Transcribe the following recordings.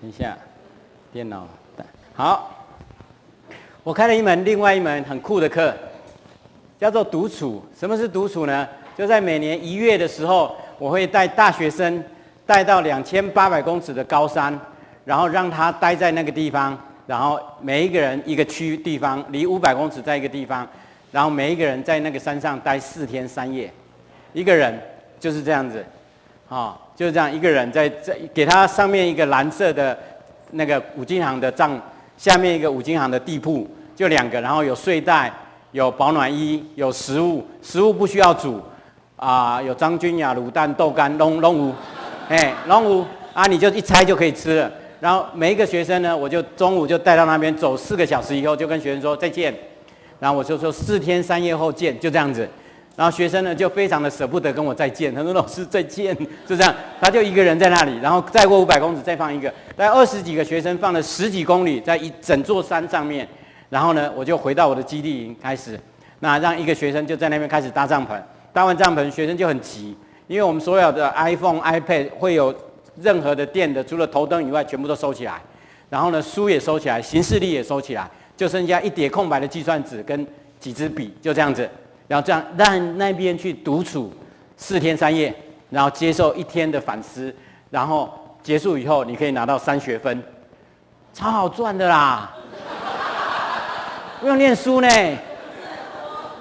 等一下，电脑好。我开了另外一门很酷的课，叫做独处。什么是独处呢？就在每年1月的时候，我会带大学生带到2800公尺的高山，然后让他待在那个地方，然后每一个人一个地方，离500公尺在一个地方，然后每一个人在那个山上待4天3夜，一个人就是这样子。就是这样，一个人在给他上面一个蓝色的那个五金行的帐，下面一个五金行的地铺，就2个，然后有睡袋，有保暖衣，有食物，食物不需要煮有张君雅、卤蛋、豆干、拢有，拢有啊，你就一拆就可以吃了。然后每一个学生呢，我就中午就带到那边走4个小时以后，就跟学生说再见，然后我就说4天3夜后见，就这样子。然后学生呢就非常的舍不得跟我再见，他说老师再见，就这样，他就一个人在那里，然后再过500公尺再放一个，大概20几个学生放了10几公里，在一整座山上面，然后呢我就回到我的基地营开始，那让一个学生就在那边开始搭帐篷，搭完帐篷学生就很急，因为我们所有的 iPhone、iPad 会有任何的电的，除了头灯以外全部都收起来，然后呢书也收起来，行事历也收起来，就剩下一叠空白的计算纸跟几支笔，就这样子。然后这样让那边去独处4天3夜，然后接受1天的反思，然后结束以后你可以拿到3学分，超好赚的啦！不用念书呢。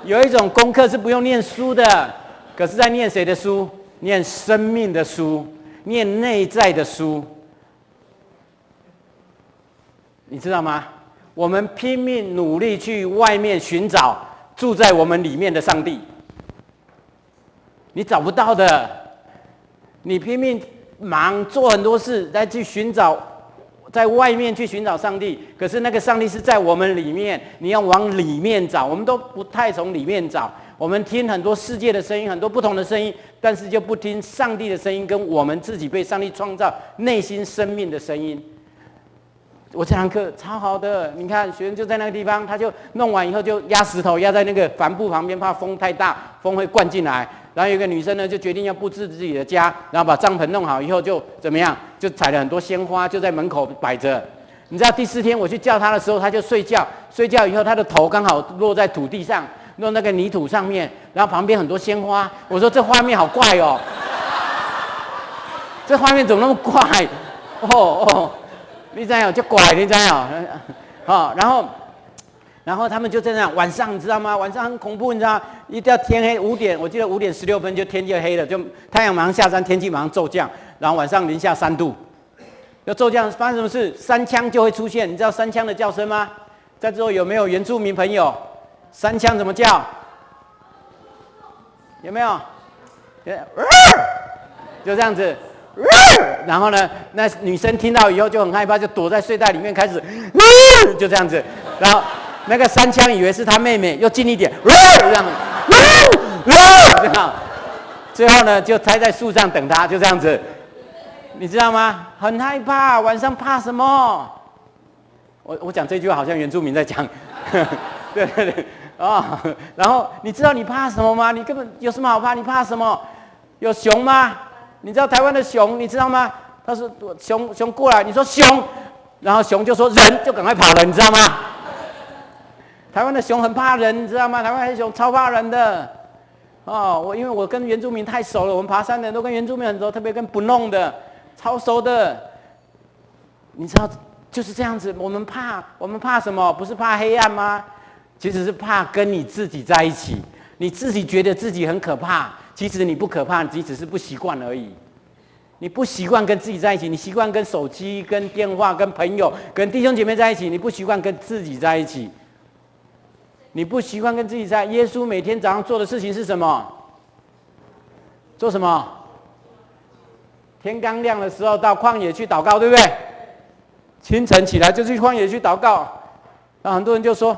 有一种功课是不用念书的，可是在念谁的书？念生命的书，念内在的书。你知道吗？我们拼命努力去外面寻找住在我们里面的上帝，你找不到的。你拼命忙做很多事来去寻找，在外面去寻找上帝，可是那个上帝是在我们里面，你要往里面找。我们都不太从里面找，我们听很多世界的声音，很多不同的声音，但是就不听上帝的声音，跟我们自己被上帝创造内心生命的声音。我这堂课超好的，你看学生就在那个地方，他就弄完以后就压石头，压在那个帆布旁边，怕风太大，风会灌进来。然后有一个女生呢，就决定要布置自己的家，然后把帐篷弄好以后就怎么样，就采了很多鲜花，就在门口摆着。你知道第4天我去叫她的时候，她就睡觉，睡觉以后她的头刚好落在土地上，落那个泥土上面，然后旁边很多鲜花。我说这画面好怪哦，这画面怎么那么怪？你知道就怪，你知道然后他们就在那晚上，你知道吗？晚上很恐怖，你知道，一定要天黑5点，我记得5点16分就天就黑了，就太阳马上下山，天气马上骤降，然后晚上零下3度，要骤降，发生什么事？山羌就会出现，你知道山羌的叫声吗？在座有没有原住民朋友？山羌怎么叫？有没有？就这样子。然后呢，那女生听到以后就很害怕，就躲在睡袋里面开始，就这样子。然后那个山羌以为是他妹妹，又近一点，这样，这样。最后呢，就待在树上等他，就这样子。你知道吗？很害怕，晚上怕什么？我讲这句话好像原住民在讲，对然后你知道你怕什么吗？你根本有什么好怕？你怕什么？有熊吗？你知道台湾的熊，你知道吗？他说熊过来，你说熊，然后熊就说人，就赶快跑了，你知道吗？台湾的熊很怕人，你知道吗？台湾的熊超怕人的。因为我跟原住民太熟了，我们爬山的人都跟原住民很熟，特别跟不弄的超熟的。你知道就是这样子，我们怕什么？不是怕黑暗吗？其实是怕跟你自己在一起。你自己觉得自己很可怕，其实你不可怕，你只是不习惯而已。你不习惯跟自己在一起，你习惯跟手机、跟电话、跟朋友、跟弟兄姐妹在一起，你不习惯跟自己在一起。你不习惯跟自己在。耶稣每天早上做的事情是什么？做什么？天刚亮的时候到旷野去祷告，对不对？清晨起来就去旷野去祷告。然后很多人就说，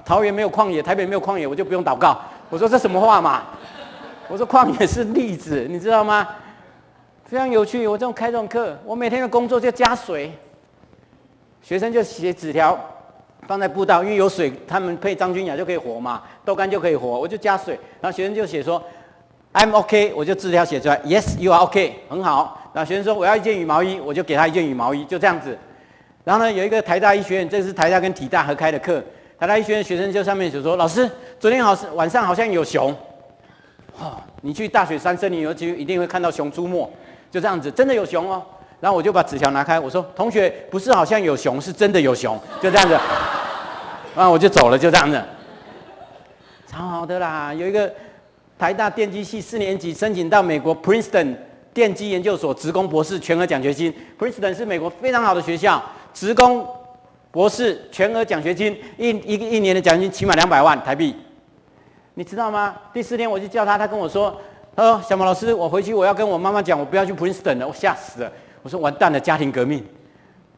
桃园没有旷野，台北没有旷野，我就不用祷告。我说这什么话嘛？我说旷野是例子，你知道吗？非常有趣。我开这种课，我每天的工作就加水，学生就写纸条放在步道，因为有水，他们配张君雅就可以活嘛，豆干就可以活，我就加水。然后学生就写说， I'm OK， 我就字条写出来 ，Yes you are OK， 很好。然后学生说我要一件羽毛衣，我就给他一件羽毛衣，就这样子。然后呢，有一个台大医学院，这是台大跟体大合开的课，台大医学院学生就上面写说，老师，昨天晚上好像有熊，你去大雪山森林游去一定会看到熊出没，就这样子，真的有熊哦。然后我就把纸条拿开，我说同学，不是好像有熊，是真的有熊，就这样子。然后我就走了，就这样子。超好的啦，有一个台大电机系4年级申请到美国 Princeton 电机研究所职工博士全额奖学金。Princeton 是美国非常好的学校，职工博士全额奖学金，一年的奖学金起码200万台币，你知道吗？第4天我就叫他，他跟我说，他说小毛老师，我回去我要跟我妈妈讲，我不要去 Princeton 了，我吓死了。我说完蛋了，家庭革命，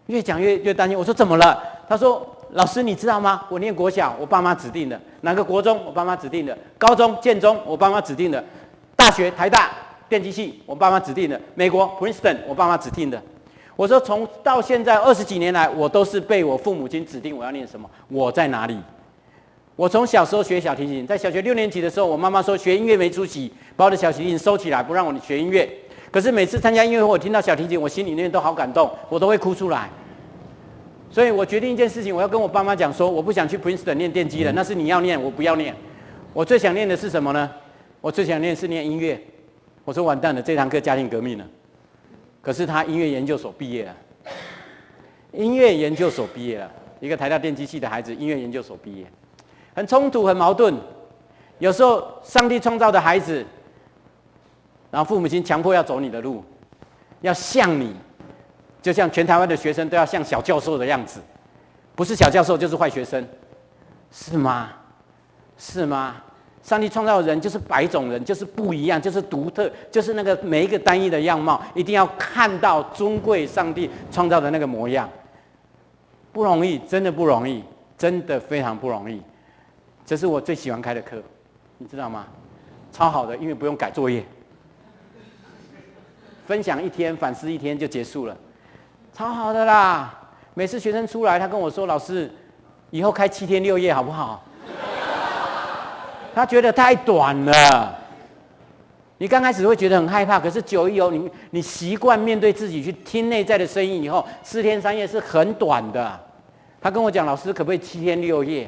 越讲越担心。我说怎么了？他说老师你知道吗？我念国小，我爸妈指定的；哪个国中，我爸妈指定的；高中建中，我爸妈指定的；大学台大电机系，我爸妈指定的；美国 Princeton， 我爸妈指定的。我说从到现在20几年来，我都是被我父母亲指定我要念什么，我在哪里。我从小时候学小提琴，在小学6年级的时候，我妈妈说学音乐没出息，把我的小提琴收起来，不让我学音乐。可是每次参加音乐会，我听到小提琴，我心里面都好感动，我都会哭出来。所以我决定一件事情，我要跟我爸妈讲说，我不想去 Princeton 念电机了，那是你要念，我不要念。我最想念的是什么呢？我最想念的是念音乐。我说完蛋了，这堂课家庭革命了。可是他音乐研究所毕业了，音乐研究所毕业了，一个台大电机系的孩子，音乐研究所毕业，很冲突，很矛盾。有时候上帝创造的孩子，然后父母亲强迫要走你的路，要像你，就像全台湾的学生都要像小教授的样子，不是小教授就是坏学生，是吗？是吗？上帝创造的人就是百种人，就是不一样，就是独特，就是那个每一个单一的样貌，一定要看到尊贵上帝创造的那个模样，不容易，真的不容易，真的非常不容易。这是我最喜欢开的课，你知道吗？超好的，因为不用改作业，分享1天，反思1天就结束了，超好的啦。每次学生出来，他跟我说：“老师，以后开7天6夜好不好？”他觉得太短了。你刚开始会觉得很害怕，可是久以后，你习惯面对自己，去听内在的声音以后，4天3夜是很短的。他跟我讲：“老师，可不可以7天6夜？”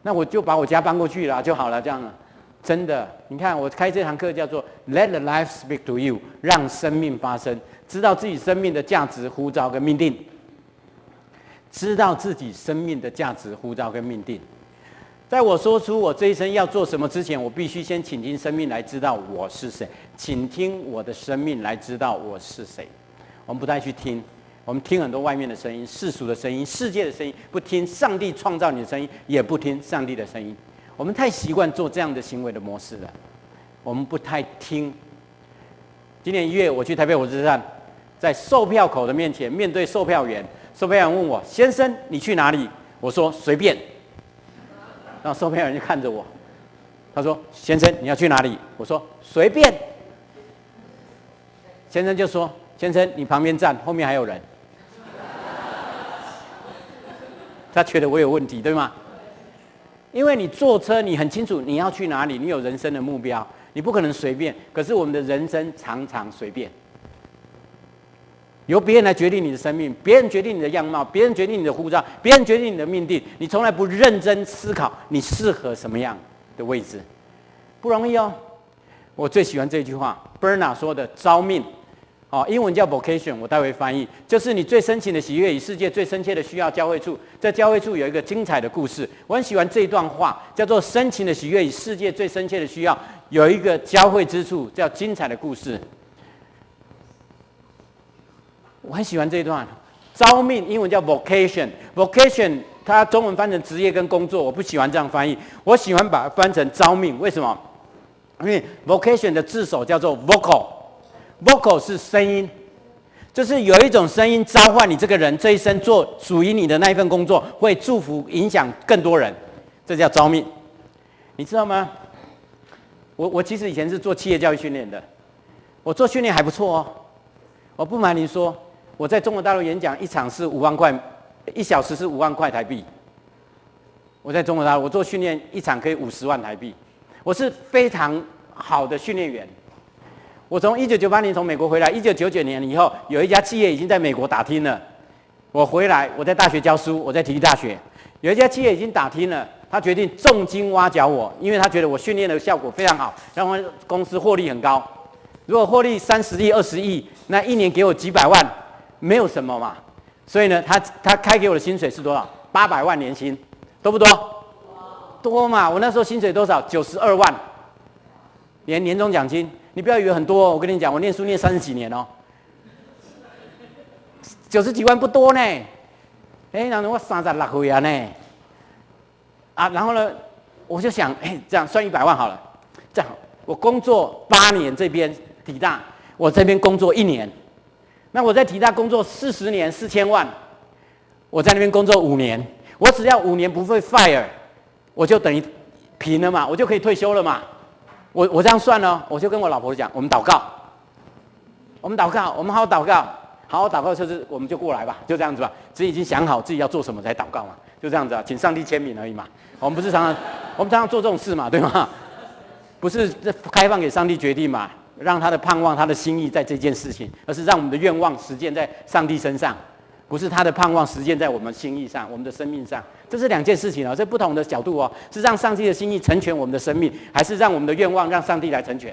那我就把我家搬过去了就好了，这样了。真的，你看我开这堂课叫做 Let the life speak to you， 让生命发生，知道自己生命的价值、呼召跟命定。知道自己生命的价值、呼召跟命定。在我说出我这一生要做什么之前，我必须先倾听生命来知道我是谁，倾听我的生命来知道我是谁。我们不太去听，我们听很多外面的声音、世俗的声音、世界的声音，不听上帝创造你的声音，也不听上帝的声音。我们太习惯做这样的行为的模式了，我们不太听。今年1月我去台北火车站，在售票口的面前，面对售票员，售票员问我：“先生，你去哪里？”我说：“随便。”然后售票员就看着我，他说：“先生，你要去哪里？”我说：“随便。”先生就说：“先生，你旁边站，后面还有人。”他觉得我有问题，对吗？因为你坐车，你很清楚你要去哪里，你有人生的目标，你不可能随便。可是我们的人生常常随便，由别人来决定你的生命，别人决定你的样貌，别人决定你的护照，别人决定你的命定，你从来不认真思考你适合什么样的位置，不容易哦。我最喜欢这句话 ，Bernard 说的“招命”，英文叫 vocation， 我待会翻译，就是你最深情的喜悦与世界最深切的需要交汇处。在交汇处有一个精彩的故事，我很喜欢这一段话，叫做“深情的喜悦与世界最深切的需要有一个交汇之处，叫精彩的故事”。我很喜欢这一段，招命英文叫 vocation， 它中文翻成职业跟工作，我不喜欢这样翻译，我喜欢把它翻成招命。为什么？因为 vocation 的字首叫做 vocal 是声音，就是有一种声音召唤你这个人这一生做属于你的那一份工作，会祝福影响更多人，这叫招命。你知道吗？我其实以前是做企业教育训练的，我做训练还不错哦。我不瞒您说，我在中国大陆演讲1场是5万块，1小时是5万块台币。我在中国大陆，我做训练1场可以50万台币，我是非常好的训练员。我从1998年从美国回来，1999年以后，有一家企业已经在美国打听了。我回来，我在大学教书，我在体育大学，有一家企业已经打听了，他决定重金挖角我，因为他觉得我训练的效果非常好，让我公司获利很高。如果获利30亿、20亿，那一年给我几百万，没有什么嘛。所以呢，他开给我的薪水是多少？800万年薪，多不多？多嘛！我那时候薪水多少？92万，连年终奖金。你不要以为很多，我跟你讲，我念书念30几年哦，90几万不多呢。然后我36岁啊呢，然后呢，我就想，这样算100万好了。这样，我工作8年，这边体大，我这边工作1年，那我在体大工作40年，4000万，我在那边工作5年，我只要5年不会 fire， 我就等于平了嘛，我就可以退休了嘛。我这样算哦，我就跟我老婆讲，我们祷告，我们好好祷告，好好祷告，就是我们就过来吧，就这样子吧，自己已经想好自己要做什么才祷告嘛，就这样子啊，请上帝签名而已嘛。我们常常做这种事嘛，对吗？不是开放给上帝决定嘛，让他的盼望、他的心意在这件事情，而是让我们的愿望实践在上帝身上，不是他的盼望实践在我们心意上、我们的生命上。这是2件事情哦，这不同的角度哦，是让上帝的心意成全我们的生命，还是让我们的愿望让上帝来成全？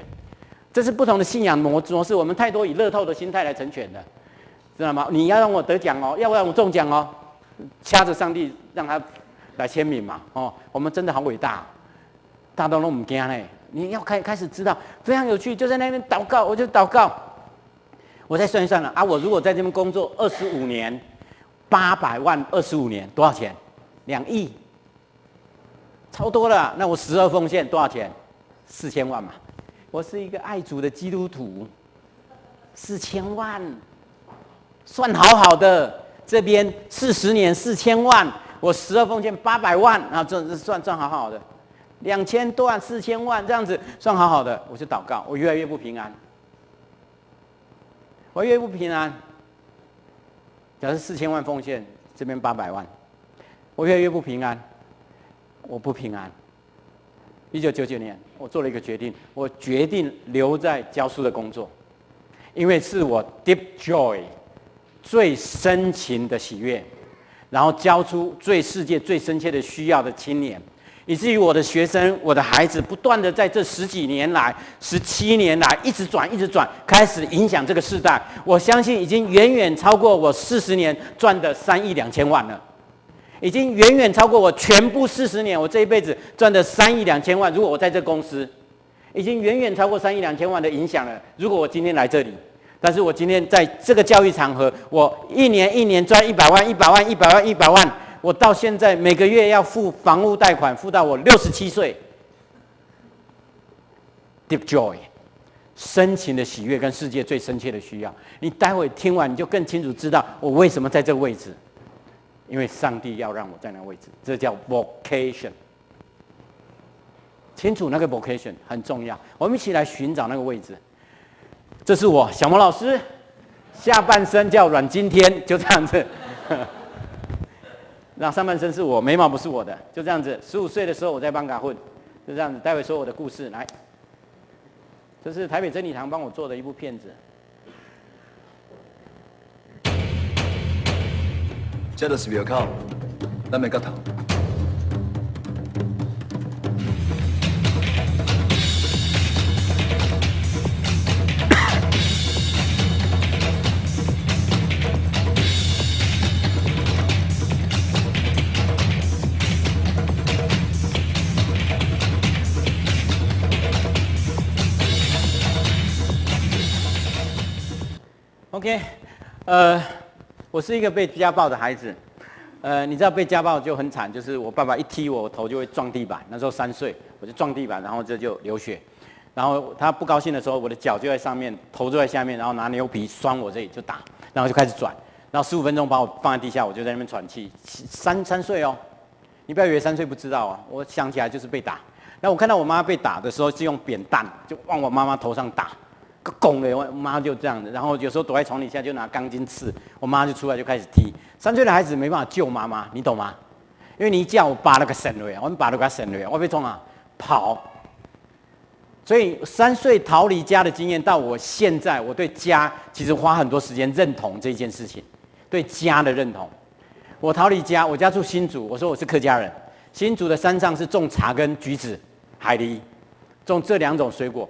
这是不同的信仰模式。我们太多以乐透的心态来成全的，知道吗？你要让我得奖哦，要让我中奖哦，掐着上帝让他来签名嘛。哦，我们真的好伟大，大家都不惊嘞。你要开始知道，非常有趣，就在那边祷告，我就祷告。我再算一算了啊，我如果在这边工作25年，800万25年多少钱？2亿，超多了。那我12奉献多少钱？4000万嘛。我是一个爱主的基督徒，4000万，算好好的。这边40年4000万，我12奉献800万，然后这算好好的，2000多万4000万这样子算好好的，我就祷告，我越来越不平安，我越来越不平安。假设4000万奉献，这边800万，我越来越不平安，我不平安。1999年，我做了一个决定，我决定留在教书的工作，因为是我 deep joy 最深情的喜悦，然后教出世界最深切的需要的青年，以至于我的学生、我的孩子不断的在这10几年来、17年来一直转，开始影响这个世代。我相信已经远远超过我40年赚的3亿2千万了。已经远远超过我全部40年，我这一辈子赚的3亿2千万。如果我在这公司，已经远远超过3亿2千万的影响了。如果我今天来这里，但是我今天在这个教育场合，我一年赚100万，我到现在每个月要付房屋贷款，付到我67岁。Deep joy， 深情的喜悦跟世界最深切的需要。你待会听完，你就更清楚知道我为什么在这个位置。因为上帝要让我在那个位置，这叫 vocation。清楚那个 vocation 很重要，我们一起来寻找那个位置。这是我小魔老师，下半身叫阮经天，就这样子。那上半身是我，眉毛不是我的，就这样子。15岁的时候我在邦嘎混，就这样子。待会说我的故事，来，这是台北真理堂帮我做的一部片子。这就是庙口，咱的角头。OK， 我是一个被家暴的孩子，你知道被家暴就很惨，就是我爸爸一踢我，我头就会撞地板。那时候3岁，我就撞地板，然后这就流血。然后他不高兴的时候，我的脚就在上面，头就在下面，然后拿牛皮拴我这里就打，然后就开始转，然后15分钟把我放在地下，我就在那边喘气。3岁哦，你不要以为3岁不知道啊，我想起来就是被打。那我看到我妈被打的时候是用扁担，就往我妈妈头上打。个拱的，我妈就这样的，然后有时候躲在床底下就拿钢筋刺，我妈就出来就开始踢。3岁的孩子没办法救妈妈，你懂吗？因为你一叫我拔那个绳了，我把那个绳了，我被冲啊跑，所以3岁逃离家的经验，到我现在，我对家其实花很多时间认同这件事情，对家的认同。我逃离家，我家住新竹，我说我是客家人。新竹的山上是种茶跟橘子、海梨，种这2种水果。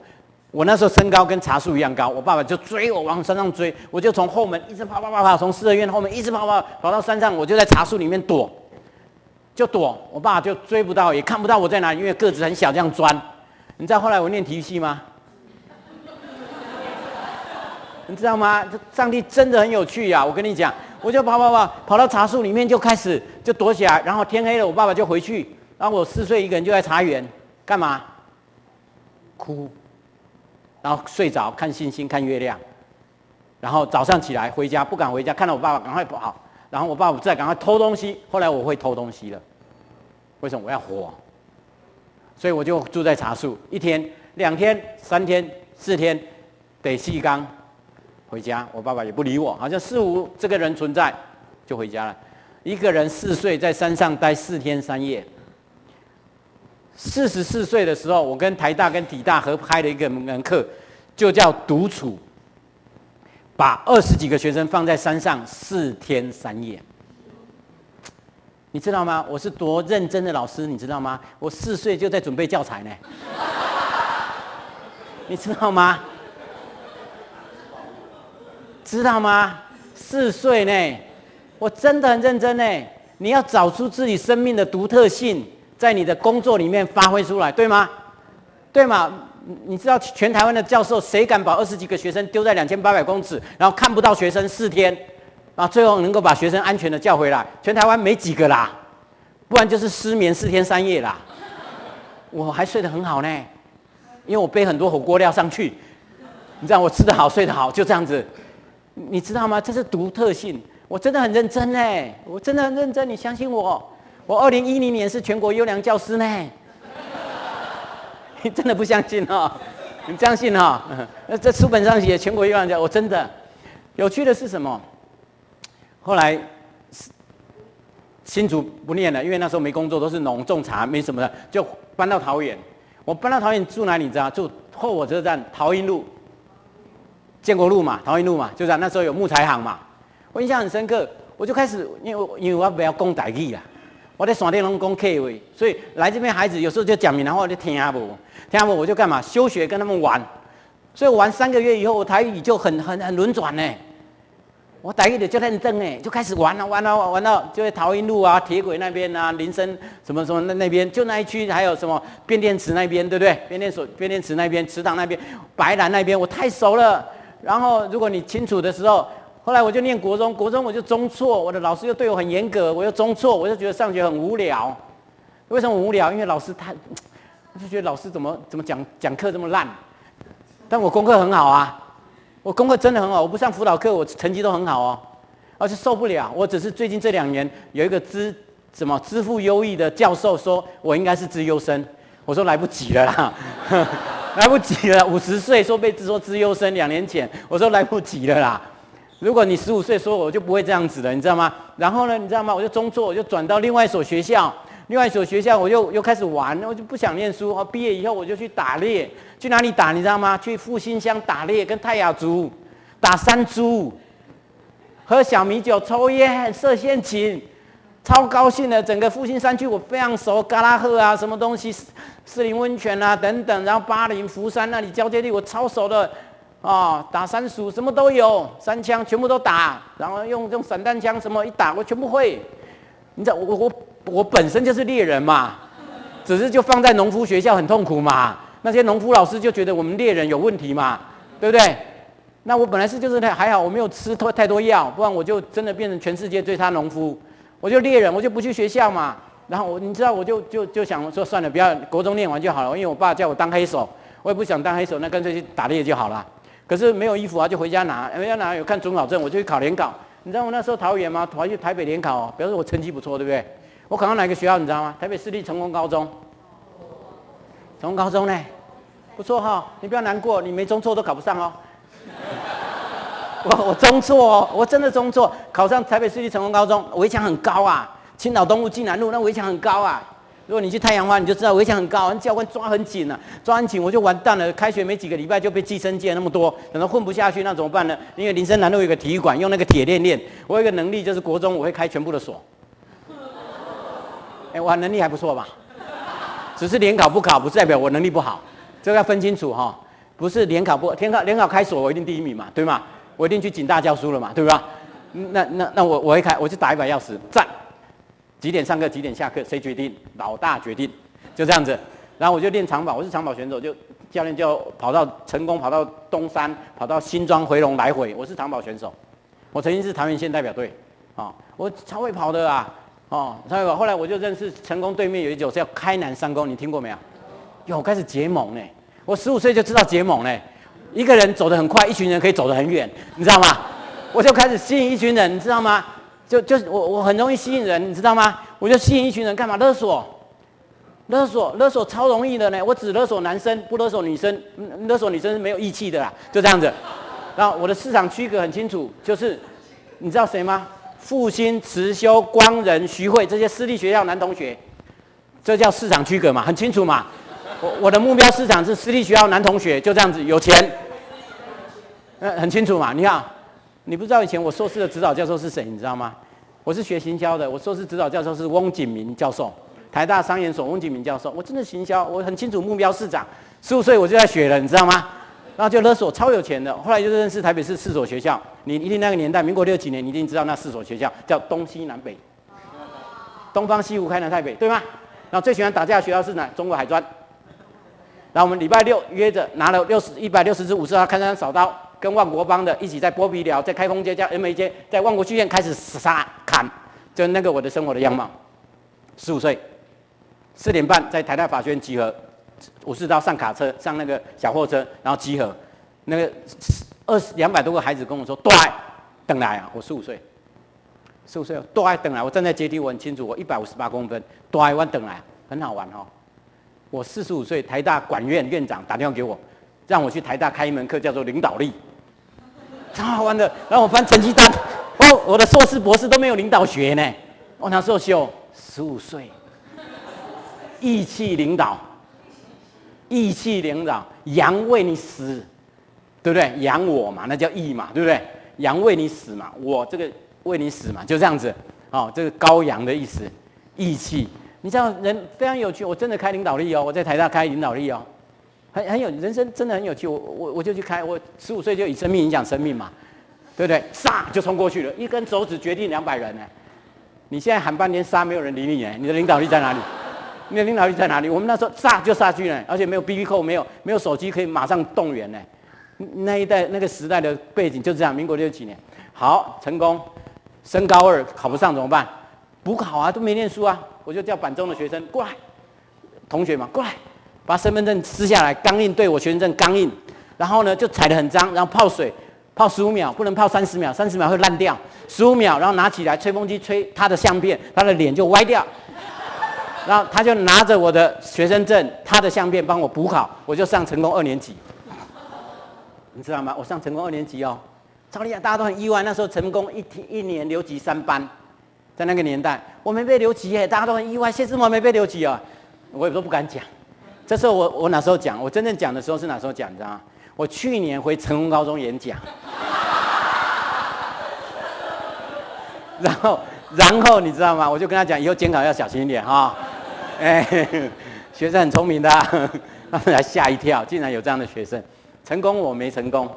我那时候身高跟茶树一样高，我爸爸就追我往山上追，我就从后门一直跑，从4合院后面一直跑到山上，我就在茶树里面躲，就躲，我爸爸就追不到，也看不到我在哪里，因为个子很小，这样钻。你知道后来我念体育系吗？你知道吗？上帝真的很有趣呀！我跟你讲，我就跑到茶树里面就开始就躲起来，然后天黑了，我爸爸就回去，然后我4岁一个人就在茶园干嘛？哭，然后睡着看星星看月亮，然后早上起来回家不敢回家，看到我爸爸赶快跑，然后我爸爸再赶快偷东西。后来我会偷东西了，为什么？我要活。所以我就住在茶树，1天、2天、3天、4天，得4天回家。我爸爸也不理我，好像似乎这个人存在，就回家了。一个人4岁在山上待4天3夜。44岁的时候，我跟台大跟体大合开了一个门课，就叫独处，把20几个学生放在山上4天3夜。你知道吗？我是多认真的老师，你知道吗？我4岁就在准备教材呢，你知道吗？知道吗？4岁呢，我真的很认真呢。你要找出自己生命的独特性，在你的工作里面发挥出来，对吗？对吗？你知道全台湾的教授谁敢把20几个学生丢在2800公尺，然后看不到学生4天？然后最后能够把学生安全的叫回来，全台湾没几个啦，不然就是失眠4天3夜啦。我还睡得很好呢，因为我背很多火锅料上去，你知道我吃得好睡得好，就这样子，你知道吗？这是独特性，我真的很认真呢，我真的很认真，你相信我，我2010年是全国优良教师呢，你真的不相信哦？你相信哦？这书本上写全国优良教师，我真的。有趣的是什么？后来新竹不念了，因为那时候没工作，都是农种茶，没什么的，就搬到桃园。我搬到桃园住哪里？你知道？住后火车站桃英路、建国路嘛，桃英路嘛，就这样。那时候有木材行嘛，我印象很深刻。我就开始，因为我不要讲台语啦，我在山顶拢讲客话，所以来这边孩子有时候就讲闽南话，我就听不，我就干嘛？休学跟他们玩。所以我玩3个月以后，我台语就很轮转呢。我台语就认真哎，就开始玩到就在桃英路啊、铁轨那边啊、林森什么那边，就那一区，还有什么变电池那边，对不对？变电池那边、池塘那边、白兰那边，我太熟了。然后如果你清楚的时候，后来我就念国中我就中辍，我的老师又对我很严格，我又中辍，我就觉得上学很无聊。为什么无聊？因为老师我就觉得老师怎么讲课这么烂，但我功课很好啊。我功课真的很好，我不上辅导课，我成绩都很好哦，而且受不了。我只是最近这2年有一个资赋优异的教授说我应该是资优生，我说来不及了啦，来不及了，50岁被说资优生，2年前我说来不及了啦。如果你15岁说我就不会这样子了，你知道吗？然后呢，你知道吗？我就中辍，我就转到另外一所学校，我又开始玩，我就不想念书。毕业以后我就去打猎。去哪里打？你知道吗？去复兴乡打猎，跟泰雅族打山猪，喝小米酒，抽烟，射陷阱，超高兴的。整个复兴山区我非常熟，嘎拉赫啊，什么东西，士林温泉啊等等，然后巴林、福山那里交界地我超熟的啊，打山鼠什么都有，山枪全部都打，然后用散弹枪什么一打我全部会。你知道我本身就是猎人嘛，只是就放在农夫学校很痛苦嘛。那些农夫老师就觉得我们猎人有问题嘛，对不对？那我本来就是还好，我没有吃太多药，不然我就真的变成全世界最差农夫。我就猎人，我就不去学校嘛。然后你知道，我就想说算了，不要国中念完就好了，因为我爸叫我当黑手，我也不想当黑手，那干脆去打猎就好了。可是没有衣服啊，就回家拿，有看准考证，我就去考联考。你知道我那时候桃园吗？跑去台北联考哦，表示我成绩不错，对不对？我考到哪个学校你知道吗？台北市立成功高中。成功高中呢，不错哈，你不要难过，你没中辍都考不上哦。我中辍哦，我真的中辍，考上台北市立成功高中，围墙很高啊，青岛东路济南路那围墙很高啊。如果你去太阳花，你就知道围墙很高，教官抓很紧啊，抓很紧，我就完蛋了。开学没几个礼拜就被计生界那么多，等到混不下去，那怎么办呢？因为林森南路有个体育馆，用那个铁链链。我有一个能力，就是国中我会开全部的锁。我能力还不错吧？只是联考不考，不代表我能力不好，这个要分清楚哈。不是联考不联考开锁，我一定第1名嘛，对吗？我一定去警大教书了嘛，对吧？那我会开，我就打1把钥匙，站。几点上课，几点下课，谁决定？老大决定，就这样子。然后我就练长跑，我是长跑选手，就教练就跑到成功，跑到东山，跑到新庄、回龙来回。我是长跑选手，我曾经是桃园县代表队，我超会跑的啊，超会跑。后来我就认识成功对面有一种叫开南3公，你听过没有？有，开始结盟呢。我15岁就知道结盟呢，一个人走得很快，一群人可以走得很远，你知道吗？我就开始吸引一群人，你知道吗？我很容易吸引人，你知道吗？我就吸引一群人干嘛？勒索超容易的呢。我只勒索男生，不勒索女生。勒索女生是没有义气的啦，就这样子。然后我的市场区隔很清楚，就是你知道谁吗？复兴、慈修、光仁、徐汇这些私立学校男同学，这叫市场区隔嘛，很清楚嘛。我的目标市场是私立学校男同学，就这样子，有钱，很清楚嘛。你看。你不知道以前我硕士的指导教授是谁，你知道吗？我是学行销的，我硕士指导教授是翁景明教授，台大商研所翁景明教授。我真的行销，我很清楚目标市场。15岁我就在学了，你知道吗？然后就勒索，超有钱的。后来就认识台北市4所学校，你一定那个年代，民国60几年，你一定知道那4所学校叫东西南北，东方西湖开南台北，对吗？然后最喜欢打架的学校是哪？中国海专。然后我们礼拜6约着拿了160支50号开山扫刀。跟万国帮的一起在剥皮寮，在开封街叫 MA 街，在万国剧院开始杀砍，就那个我的生活的样貌。15岁，4点半在台大法学院集合，50刀上卡车，上那个小货车，然后集合。那个200多个孩子跟我说：“对，等来啊！”我15岁，15岁，对，等来。我站在阶梯，我很清楚，我158公分，对，我等来，很好玩哦。我45岁，台大管院院长打电话给我，让我去台大开一门课，叫做领导力。超好玩的，然后我翻成绩单，我的硕士、博士都没有领导学呢。我那时候15岁，义气领导，羊为你死，对不对？养我嘛，那叫义嘛，对不对？羊为你死嘛，我这个为你死嘛，就这样子。这个羔羊的意思，义气。你知道人非常有趣，我真的开领导力哦，我在台大开领导力哦。很有人生，真的很有趣。我就去开，我15岁就以生命影响生命嘛，对不对？杀就冲过去了，一根手指决定200人呢。你现在喊半天杀，没有人理你，你的领导力在哪里？你的领导力在哪里？我们那时候杀就杀去了，而且没有 BB 扣，没有手机可以马上动员呢。那一代那个时代的背景就这样，民国60几年。好，成功，升高2考不上怎么办？补考啊，都没念书啊，我就叫板中的学生过来，同学嘛过来。把身份证撕下来，钢印对我学生证钢印，然后呢就踩得很脏，然后泡水，泡15秒，不能泡30秒，30秒会烂掉。15秒，然后拿起来吹风机吹他的相片，他的脸就歪掉。然后他就拿着我的学生证，他的相片帮我补考，我就上成功2年级。你知道吗？我上成功2年级哦，超厉害，大家都很意外。那时候成功一年留级3班，在那个年代我没被留级耶，大家都很意外。谢志摩没被留级啊，我也都不敢讲。这时候我哪时候讲？我真正讲的时候是哪时候讲？你知道吗？我去年回成功高中演讲，然后你知道吗？我就跟他讲，以后监考要小心一点哈。学生很聪明的，他们还吓一跳，竟然有这样的学生。成功我没成功，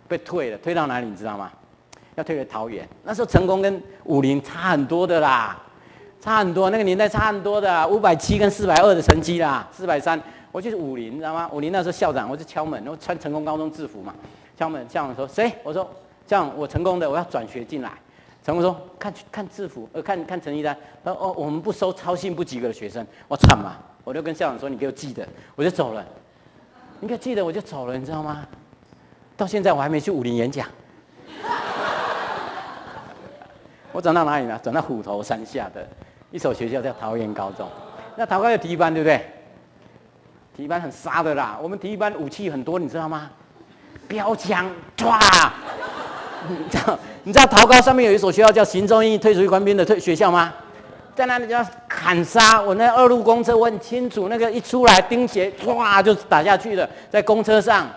被退了，退到哪里你知道吗？要退回桃园。那时候成功跟武林差很多的啦。差很多，那个年代差很多的，570跟420的成绩啦，430。我就是武林，你知道吗？武林那时候校长，我就敲门，我穿成功高中制服嘛，敲门，校长说谁？我说这样我成功的，我要转学进来。成功说看制服，看成绩单，他说我们不收操信不及格的学生。我惨嘛，我就跟校长说你给我记得，我就走了。你给我记得我就走了，你知道吗？到现在我还没去武林演讲。我转到哪里呢？转到虎头山下的一所学校叫桃园高中。那桃高有体育班，对不对？体育班很杀的啦。我们体育班武器很多，你知道吗？标枪，唰！你知道桃高上面有一所学校叫行中义退出役官兵的学校吗？在那里要砍杀。我那2路公车我很清楚，那个一出来钉鞋，哇就打下去了，在公车上。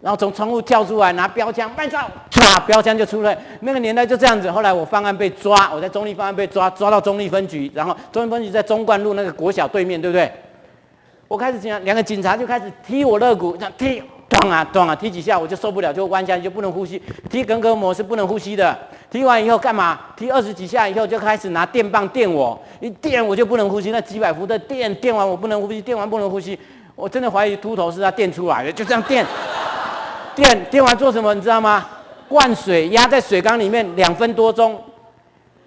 然后从窗户跳出来拿标枪，慢走，唰，标枪就出来。那个年代就这样子。后来我犯案被抓，我在中立犯案被抓到中立分局，然后中立分局在中冠路那个国小对面，对不对？我开始2个警察就开始踢我肋骨，这样踢，咚啊咚啊，踢几下我就受不了，就弯下去就不能呼吸，踢横膈膜是不能呼吸的。踢完以后干嘛？踢20几下以后就开始拿电棒电我，一电我就不能呼吸，那几百伏的电完我不能呼吸，电完不能呼吸，我真的怀疑秃头是他电出来的，就这样电。电完做什么你知道吗？灌水压在水缸里面2分多钟，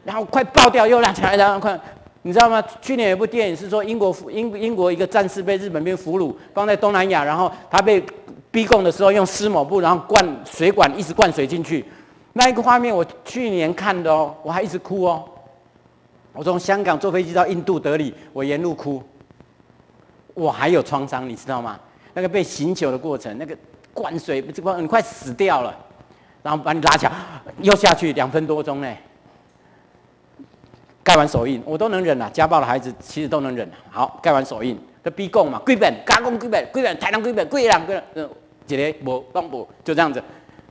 然后快爆掉又拉起来，然后快，你知道吗？去年有部电影是说英国一个战士被日本兵俘虏，放在东南亚，然后他被逼供的时候用湿抹布，然后灌水管一直灌水进去，那一个画面我去年看的哦，我还一直哭哦。我从香港坐飞机到印度德里，我沿路哭，我还有创伤，你知道吗？那个被刑求的过程，那个。灌水，你快死掉了，然后把你拉起来，又下去2分多钟呢。盖完手印，我都能忍了。家暴的孩子其实都能忍。好，盖完手印，都逼供嘛，几遍，加工几遍，台南几遍，几人，一个无拢无，就这样子。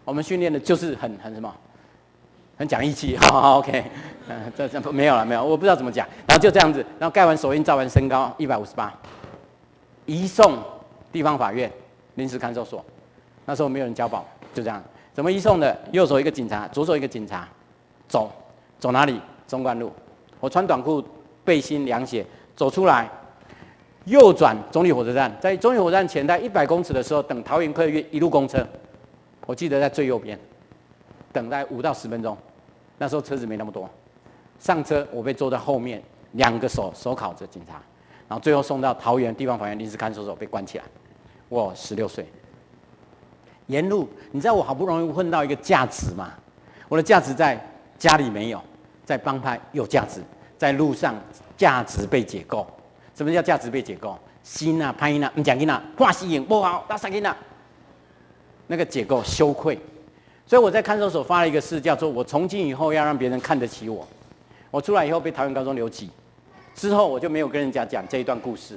我们训练的就是很什么，很讲义气。好 ，OK， 这没有了，没有，我不知道怎么讲。然后就这样子，然后盖完手印，照完身高158，移送地方法院临时看守所。那时候没有人交保，就这样。怎么移送的？右手一个警察，左手一个警察，走哪里？中冠路。我穿短裤、背心、凉鞋，走出来，右转中立火车站。在中立火车站前在100公尺的时候，等桃园客运1路公车。我记得在最右边，等待5到10分钟。那时候车子没那么多，上车我被坐在后面，2个手铐着警察，然后最后送到桃园地方法院临时看守所被关起来。我16岁。沿路，你知道我好不容易混到一个价值吗？我的价值在家里没有，在帮派有价值，在路上价值被解构。什么叫价值被解构？心啊、歹啊、唔讲囡啊、破死人不好、打死囡啊，那个解构羞愧。所以我在看守所发了一个誓，叫做我从今以后要让别人看得起我。我出来以后被桃园高中留级，之后我就没有跟人家讲这一段故事，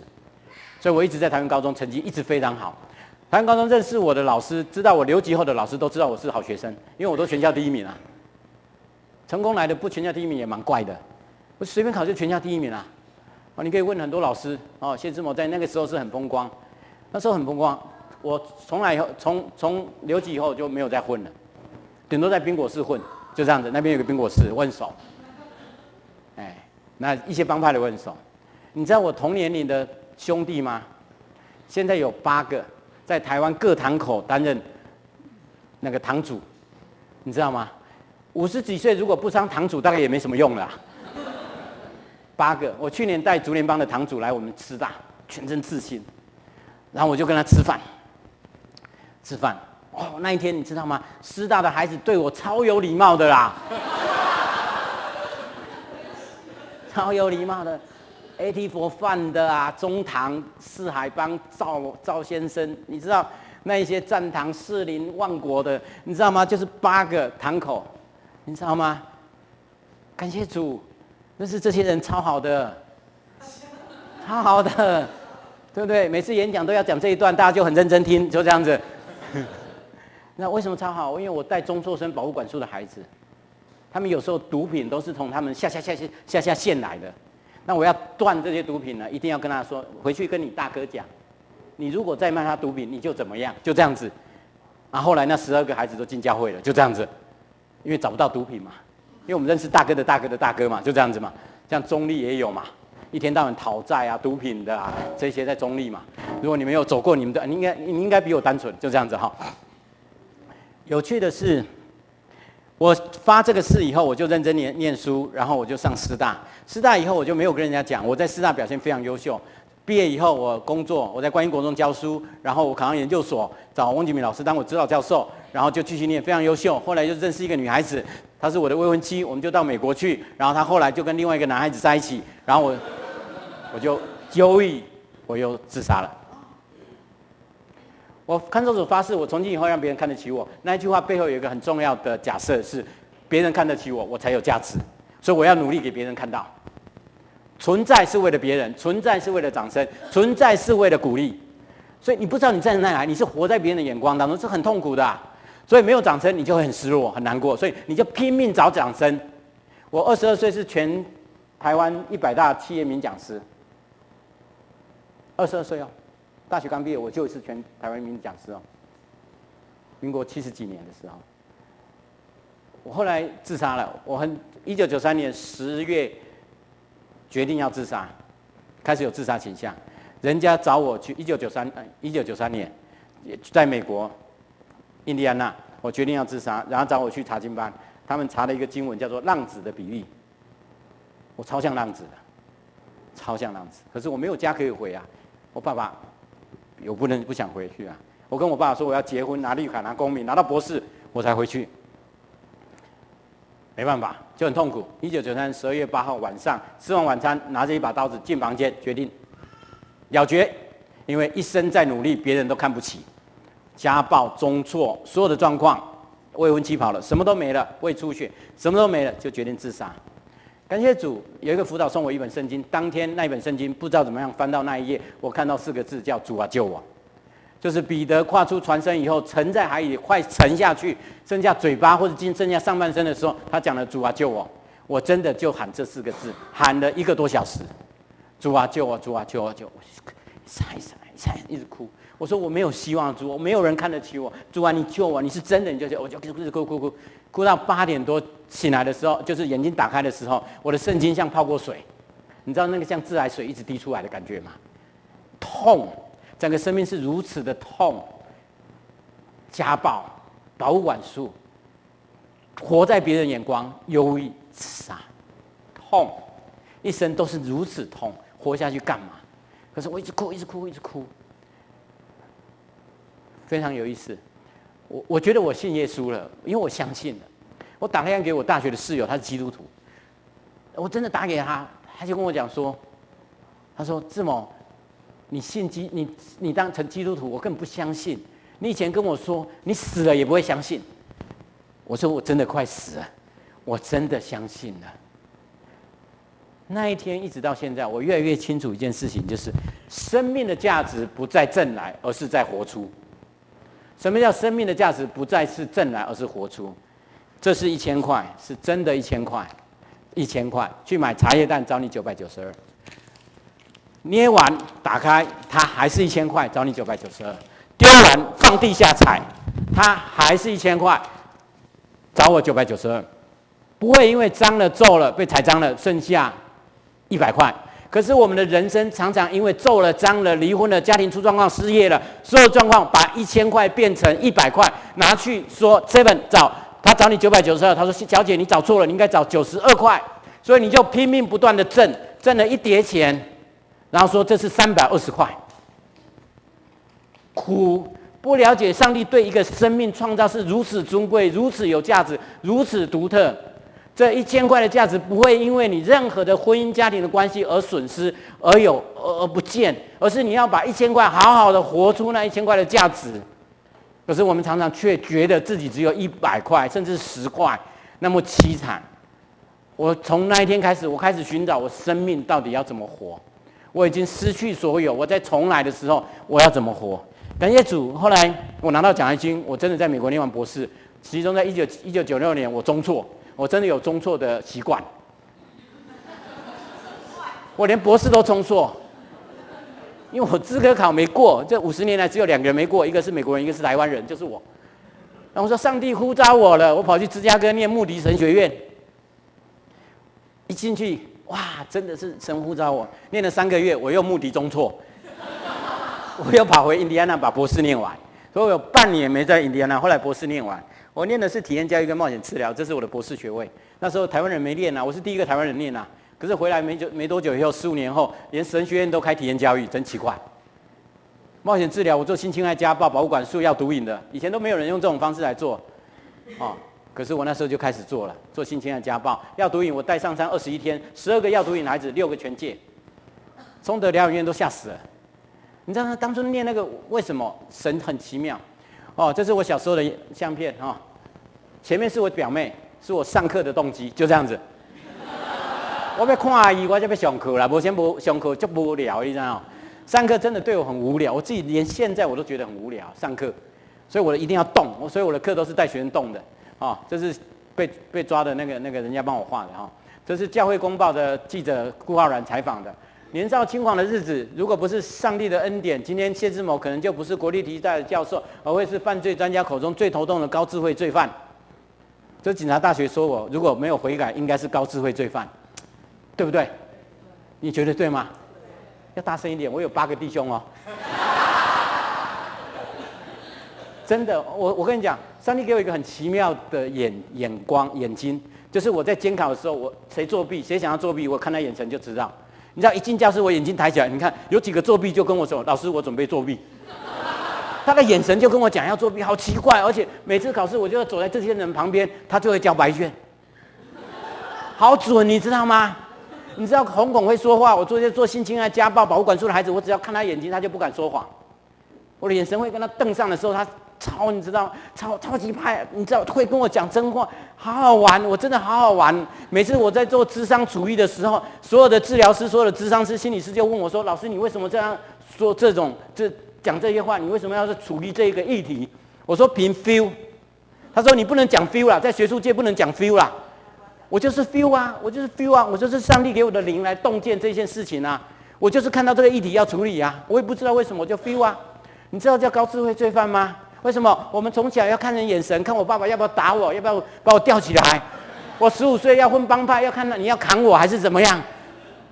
所以我一直在桃园高中成绩一直非常好。台湾高中认识我的老师，知道我留级后的老师都知道我是好学生，因为我都全校第1名啊。成功来的不全校第1名也蛮怪的，我随便考就全校第1名啊。你可以问很多老师哦，谢志谋在那个时候是很风光，那时候很风光。我从来以后从留级以后就没有再混了，顶多在冰果室混，就这样子。那边有个冰果室，我很熟。那一些帮派的我很熟。你知道我同年龄的兄弟吗？现在有8个。在台湾各堂口担任那个堂主，你知道吗？50几岁如果不当堂主，大概也没什么用了。8个，我去年带竹联帮的堂主来我们师大，全身自信，然后我就跟他吃饭。哦，那一天你知道吗？师大的孩子对我超有礼貌的啦，超有礼貌的。AT 佛范的啊，中堂、四海帮、赵先生，你知道那一些战堂、士林、万国的，你知道吗？就是8个堂口，你知道吗？感谢主，认识这些人超好的，超好的，对不对？每次演讲都要讲这一段，大家就很认真听，就这样子。那为什么超好？因为我带中辍生保护管束的孩子，他们有时候毒品都是从他们下线来的。那我要断这些毒品呢，一定要跟他说，回去跟你大哥讲，你如果再卖他毒品，你就怎么样，就这样子。后来那12个孩子都进教会了，就这样子，因为找不到毒品嘛，因为我们认识大哥的大哥的大哥嘛，就这样子嘛。像中立也有嘛，一天到晚讨债啊、毒品的啊，这些在中立嘛。如果你没有走过你们的，你应该比我单纯，就这样子哈。有趣的是，我发这个誓以后，我就认真念书，然后我就上师大。师大以后我就没有跟人家讲，我在师大表现非常优秀。毕业以后我工作，我在观音国中教书，然后我考上研究所，找翁启明老师当我指导教授，然后就继续念，非常优秀。后来就认识一个女孩子，她是我的未婚妻，我们就到美国去，然后她后来就跟另外一个男孩子在一起，然后我就忧郁，我又自杀了。我看守所发誓，我从今以后让别人看得起我。那一句话背后有一个很重要的假设是，别人看得起我，我才有价值，所以我要努力给别人看到。存在是为了别人，存在是为了掌声，存在是为了鼓励。所以你不知道你在哪里，你是活在别人的眼光当中，是很痛苦的啊。所以没有掌声，你就会很失落、很难过，所以你就拼命找掌声。我22岁是全台湾100大企业名讲师，22岁哦，大学刚毕业我就是全台湾名讲师哦。民国70几年的时候，我后来自杀了。1993年10月决定要自杀，开始有自杀倾向。人家找我去1993年，在美国印第安纳，我决定要自杀，然后找我去查经班，他们查了一个经文叫做浪子的比喻。我超像浪子的，超像浪子。可是我没有家可以回啊，我爸爸我不想回去啊。我跟我爸爸说我要结婚，拿绿卡，拿公民，拿到博士我才回去。没办法，就很痛苦。1993年12月8号晚上吃完晚餐，拿着一把刀子进房间，决定了决，因为一生在努力，别人都看不起。家暴、中辍，所有的状况，未婚妻跑了，什么都没了，胃出血，什么都没了，就决定自杀。感谢主，有一个辅导送我一本圣经，当天那一本圣经不知道怎么样翻到那一页，我看到4个字叫“主啊救我”，就是彼得跨出船身以后，沉在海里快沉下去，剩下嘴巴或者剩下上半身的时候，他讲了“主啊救我”，我真的就喊这4个字，喊了1个多小时，“主啊救我，主啊救我，救我”，一直哭。我说我没有希望，主，没有人看得起我，主啊，你救我，你是真的，你就救我，就一直哭到8点多醒来的时候，就是眼睛打开的时候，我的圣经像泡过水，你知道那个像自来水一直滴出来的感觉吗？痛，整个生命是如此的痛，家暴、保护管束，活在别人眼光，忧郁、自杀，痛，一生都是如此痛，活下去干嘛？可是我一直哭，非常有意思。我觉得我信耶稣了，因为我相信了。我打电话给我大学的室友，他是基督徒，我真的打给他，他就跟我讲说，他说志某，你信你当成基督徒，我根本不相信。你以前跟我说你死了也不会相信，我说我真的快死了，我真的相信了。那一天一直到现在，我越来越清楚一件事情，就是生命的价值不在挣来，而是在活出。什么叫生命的价值不再是挣来，而是活出？这是1000块，是真的1000块，1000块去买茶叶蛋找你992，捏完打开它还是1000块，找你992，丢完放地下踩，它还是1000块，找我992，不会因为脏了皱了被踩脏了剩下100块。可是我们的人生常常因为皱了、脏了、离婚了、家庭出状况、失业了，所有状况把1000块变成100块，拿去说 Seven 他找你992，他说小姐你找错了，你应该找92块，所以你就拼命不断的挣了一叠钱，然后说这是320块，哭，不了解上帝对一个生命创造是如此尊贵、如此有价值、如此独特。这1000块的价值不会因为你任何的婚姻家庭的关系而损失而不见，而是你要把1000块好好的活出那1000块的价值。可是我们常常却觉得自己只有100块甚至10块，那么凄惨。我从那一天开始，我开始寻找我生命到底要怎么活。我已经失去所有，我在重来的时候我要怎么活？感谢主，后来我拿到奖学金，我真的在美国念完博士，其中在1996年我中辍。我真的有中辍的习惯，我连博士都中辍，因为我资格考没过。这50年来只有2个人没过，一个是美国人，一个是台湾人，就是我。然后我说上帝呼召我了，我跑去芝加哥念穆迪神学院。一进去，哇，真的是神呼召我，念了3个月，我又穆迪中辍，我又跑回印第安纳把博士念完，所以我有半年没在印第安纳，后来博士念完。我念的是体验教育跟冒险治疗，这是我的博士学位。那时候台湾人没念啊，我是第一个台湾人念啊。可是回来没多久以后，15年后，连神学院都开体验教育，真奇怪。冒险治疗我做性侵害、家暴、保护管束、药毒瘾的，以前都没有人用这种方式来做，可是我那时候就开始做了，做性侵害、家暴、药毒瘾。我带上山21天，12个药毒瘾孩子，6个全戒，崇德疗养院都吓死了。你知道当初念那个为什么？神很奇妙。这是我小时候的相片前面是我表妹，是我上课的动机，就这样子。我要看阿姨，我就要上课啦。无先无上课就无聊，你知道吗？上课真的对我很无聊，我自己连现在我都觉得很无聊。上课，所以我一定要动，所以我的课都是带学生动的。哦，这是被抓的那个人家帮我画的哈。这是教会公报的记者顾浩然采访的。年少轻狂的日子，如果不是上帝的恩典，今天谢志谋可能就不是国立体育大的教授，而会是犯罪专家口中最头痛的高智慧罪犯。这警察大学说我如果没有悔改，应该是高智慧罪犯，对不对？你觉得对吗？要大声一点，我有8个弟兄哦。真的，我跟你讲，上帝给我一个很奇妙的眼睛，就是我在监考的时候，谁作弊，谁想要作弊，我看他眼神就知道。你知道，一进教室，我眼睛抬起来，你看有几个作弊，就跟我说：“老师，我准备作弊。”他的眼神就跟我讲要作弊，好奇怪。而且每次考试，我就要走在这些人旁边，他就会交白卷，好准，你知道吗？你知道红拱会说话，我做性侵害、家暴、保护管束的孩子，我只要看他眼睛，他就不敢说谎。我的眼神会跟他瞪上的时候，他你知道，超级派，你知道会跟我讲真话，好好玩，我真的好好玩。每次我在做諮商处遇的时候，所有的治疗师、所有的諮商师、心理师就问我说：“老师，你为什么这样说讲这些话？你为什么要处理这个议题？”我说：“凭 feel。”他说：“你不能讲 feel 啦，在学术界不能讲 feel 啦。”我就是 feel 啊，我就是 feel 啊，我就是上帝给我的灵来洞见这件事情啊。我就是看到这个议题要处理啊，我也不知道为什么我就 feel 啊。你知道叫高智慧罪犯吗？为什么我们从小要看人眼神，看我爸爸要不要打我，要不要把我吊起来？我15岁要混帮派，要看你要砍我还是怎么样？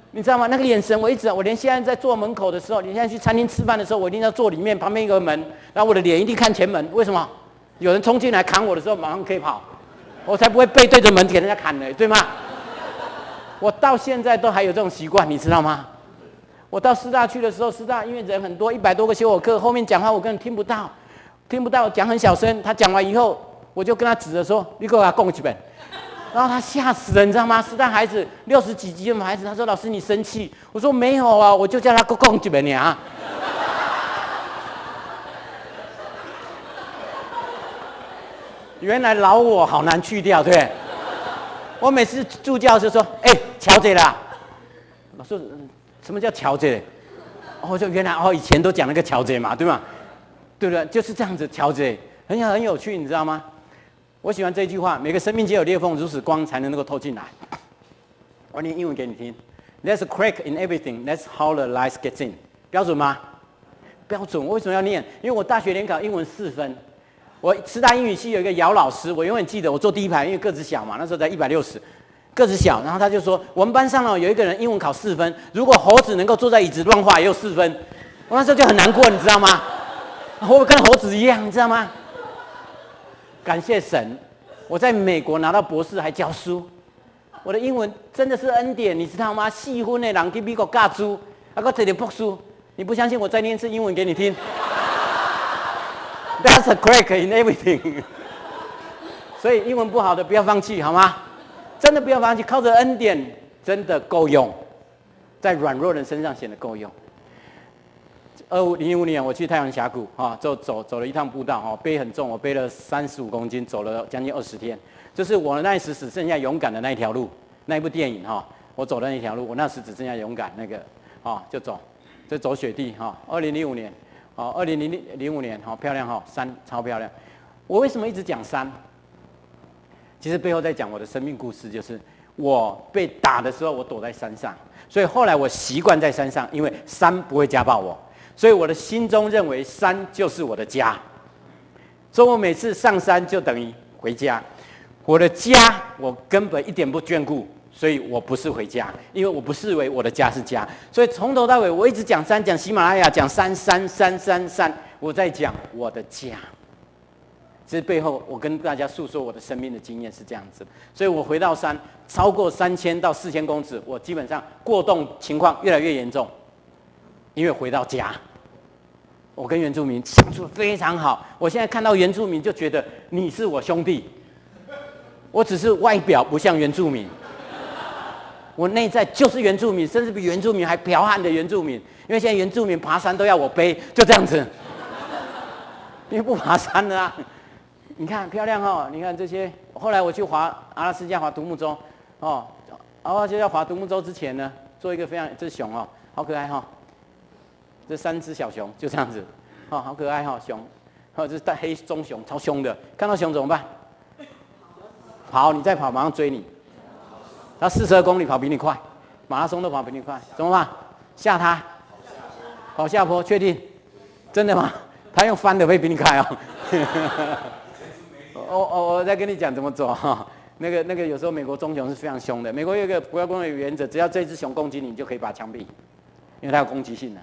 你知道吗？那个眼神，我连现在在坐门口的时候，你现在去餐厅吃饭的时候，我一定要坐里面，旁边一个门，然后我的脸一定看前门。为什么？有人冲进来砍我的时候，马上可以跑，我才不会背对着门给人家砍呢，对吗？我到现在都还有这种习惯，你知道吗？我到师大去的时候，师大因为人很多，100多个修我课，后面讲话我根本听不到，讲很小声。他讲完以后，我就跟他指着说：“你给我讲一遍。”然后他吓死了，你知道吗？师大孩子60几级的孩子，他说：“老师你生气？”我说：“没有啊，我就叫他讲一遍啊。”原来老我好难去掉，对不对？我每次助教就说：“瞧这啦。”老师，什么叫瞧这？哦，就原来以前都讲那个瞧这嘛，对吗？对不对？就是这样子瞧这，很有趣，你知道吗？我喜欢这句话：每个生命皆有裂缝，如此光才能够透进来。我念英文给你听 ：There's a crack in everything. That's how the light gets in. 标准吗？标准。我为什么要念？因为我大学联考英文4分。我师大英语系有一个姚老师，我永远记得，我坐第一排，因为个子小嘛，那时候才160，个子小。然后他就说，我们班上有一个人英文考4分，如果猴子能够坐在椅子乱画，也有4分。我那时候就很难过，你知道吗？我跟猴子一样，你知道吗？感谢神，我在美国拿到博士还教书，我的英文真的是恩典，你知道吗？4分的人去美国教书，还搁摕到博士，你不相信？我再念一次英文给你听。That's a crack in everything 。所以英文不好的不要放弃，好吗？真的不要放弃，靠着恩典真的够用，在软弱人身上显得够用。2015年我去太阳峡谷走了一趟步道背很重，我背了35公斤，走了将近20天。就是我那时只剩下勇敢的那一条路，那一部电影我走的那条路，我那时只剩下勇敢那个就走雪地2005年2005年漂亮山超漂亮。我为什么一直讲山？其实背后在讲我的生命故事，就是我被打的时候，我躲在山上，所以后来我习惯在山上，因为山不会家暴我。所以我的心中认为山就是我的家，所以我每次上山就等于回家。我的家我根本一点不眷顾，所以我不是回家，因为我不视为我的家是家。所以从头到尾我一直讲山，讲喜马拉雅，讲山，我在讲我的家。这背后我跟大家诉说我的生命的经验是这样子。所以我回到山，超过3000到4000公尺，我基本上过动情况越来越严重，因为回到家。我跟原住民相处非常好，我现在看到原住民就觉得你是我兄弟，我只是外表不像原住民，我内在就是原住民，甚至比原住民还剽悍的原住民。因为现在原住民爬山都要我背，就这样子，因为不爬山了啊。你看漂亮你看这些。后来我去滑阿拉斯加滑独木舟就要划独木舟之前呢，做一个非常，这是熊哦，好可爱哈、哦。这3只小熊就这样子，哦，好可爱哈、哦，熊，哦，这是大黑棕熊，超凶的。看到熊怎么办？跑，你再跑，马上追你。他42公里跑比你快，马拉松都跑比你快，怎么办？吓他，跑下坡，确定？真的吗？他用翻的会比你快哦。我再跟你讲怎么做哈。那个有时候美国棕熊是非常凶的。美国有一个国家公园的原则，只要这只熊攻击你，就可以把它枪毙，因为它有攻击性的，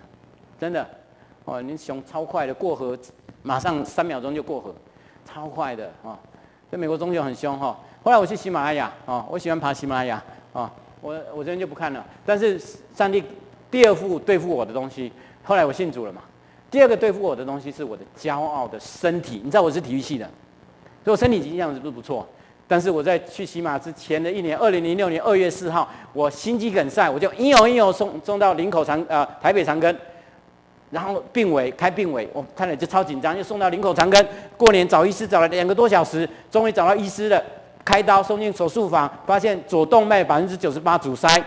真的。哦，你熊超快的，过河马上3秒钟就过河，超快的哦。所以美国棕熊很凶哈、哦。后来我去喜马拉雅哦，我喜欢爬喜马拉雅哦，我这边就不看了。但是上帝第2副对付我的东西，后来我信主了嘛。第2个对付我的东西是我的骄傲的身体，你知道我是体育系的，所以我身体形象是不错。但是我在去喜马之前的1年，2006年2月4号，我心肌梗塞，我就一有送到台北长庚，然后开病危，我看了就超紧张，又送到林口长庚，过年找医师找了2个多小时，终于找到医师了，开刀送进手术房，发现左动脉98%阻塞，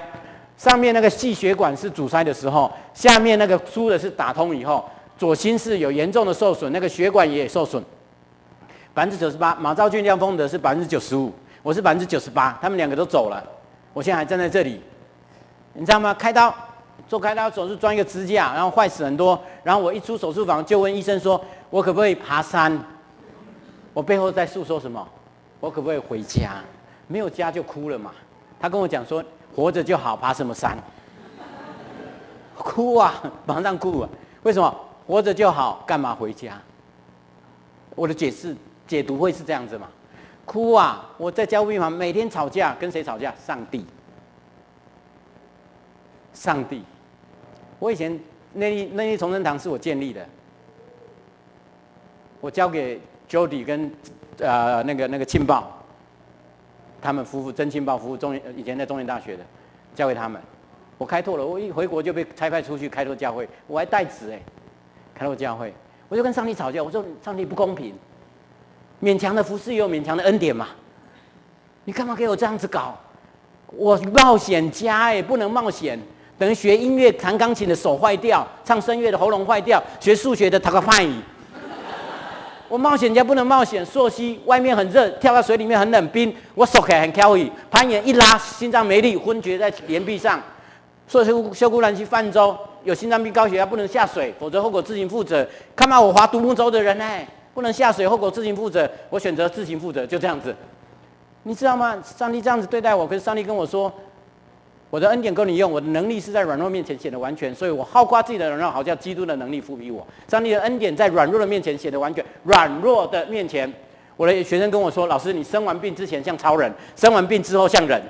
上面那个细血管是阻塞的时候，下面那个粗的是打通以后，左心室有严重的受损，那个血管也受损。98%，马兆俊、廖丰德是95%，我是98%，他们2个都走了，我现在还站在这里，你知道吗？做开刀手术装一个支架，然后坏死很多，然后我一出手术房就问医生说，我可不可以爬山？我背后在诉说什么？我可不可以回家？没有家就哭了嘛。他跟我讲说，活着就好，爬什么山？哭啊，马上哭啊！为什么？活着就好，干嘛回家？我的解读会是这样子嘛？哭啊！我在加护病房每天吵架，跟谁吵架？上帝！我以前内力重生堂是我建立的，我交给 Jody 跟那个庆报，他们夫妇真庆报夫妇以前在中原大学的，交给他们。我开拓了，我一回国就被差派出去开拓教会，我还带职开拓教会，我就跟上帝吵架，我说上帝不公平。勉强的服侍也有勉强的恩典嘛，你干嘛给我这样子搞？我冒险家不能冒险，等于学音乐弹钢琴的手坏掉，唱声乐的喉咙坏掉，学数学的塔个派语。我冒险家不能冒险，溯溪外面很热，跳到水里面很冷冰，我手起来很挑语，攀岩一拉心脏没力，昏厥在岩壁上。修姑兰溪泛舟，有心脏病高血压不能下水，否则后果自行负责。看嘛，我划独木舟的人不能下水，后果自行负责。我选择自行负责，就这样子。你知道吗？上帝这样子对待我，可是上帝跟我说，我的恩典够你用，我的能力是在软弱面前显得完全，所以我好夸自己的软弱，好叫基督的能力复庇我。上帝的恩典在软弱的面前显得完全，软弱的面前，我的学生跟我说，老师，你生完病之前像超人，生完病之后像人，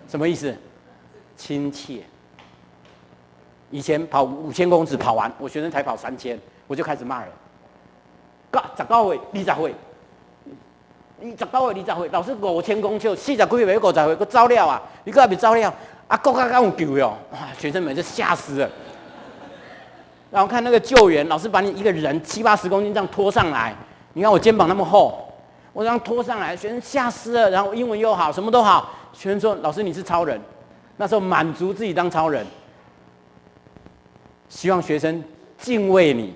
什么意思？亲切。以前跑5000公尺跑完，我学生才跑3000，我就开始骂人。19岁、20岁，19岁、20岁，老师5000公尺，40几岁、50岁，佮走了啊！你佮还没走了，国家敢有救哟？哇！学生们就吓死了。然后看那个救援，老师把你一个人70-80公斤这样拖上来，你看我肩膀那么厚，我这样拖上来，学生吓死了。然后英文又好，什么都好，学生说：“老师你是超人。”那时候满足自己当超人，希望学生敬畏你。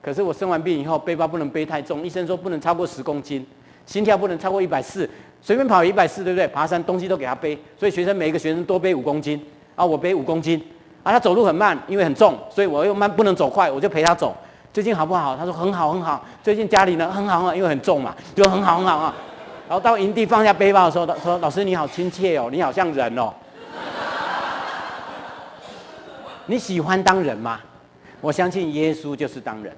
可是我生完病以后，背包不能背太重，医生说不能超过10公斤，心跳不能超过140，随便跑140，对不对？爬山东西都给他背，所以每一个学生多背5公斤，我背5公斤，他走路很慢，因为很重，所以我又慢不能走快，我就陪他走。最近好不好？他说很好很好。最近家里呢很好很好，因为很重嘛，就很好很好啊。然后到营地放下背包的时候，他说：“老师你好亲切哦，你好像人哦。”你喜欢当人吗？我相信耶稣就是当人，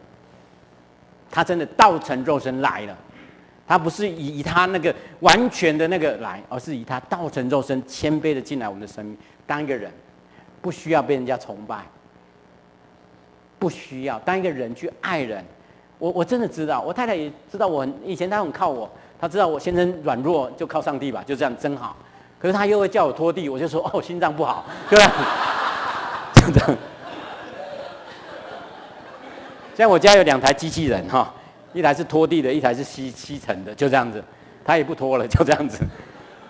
他真的道成肉身来了，他不是以他那个完全的那个来，而是以他道成肉身谦卑的进来我们的生命，当一个人，不需要被人家崇拜，不需要当一个人去爱人。我真的知道，我太太也知道以前她很靠我。他知道我先生软弱，就靠上帝吧，就这样真好。可是他又会叫我拖地，我就说心脏不好，对吧？就这样。现在我家有2台机器人一台是拖地的，一台是吸尘的，就这样子。他也不拖了，就这样子。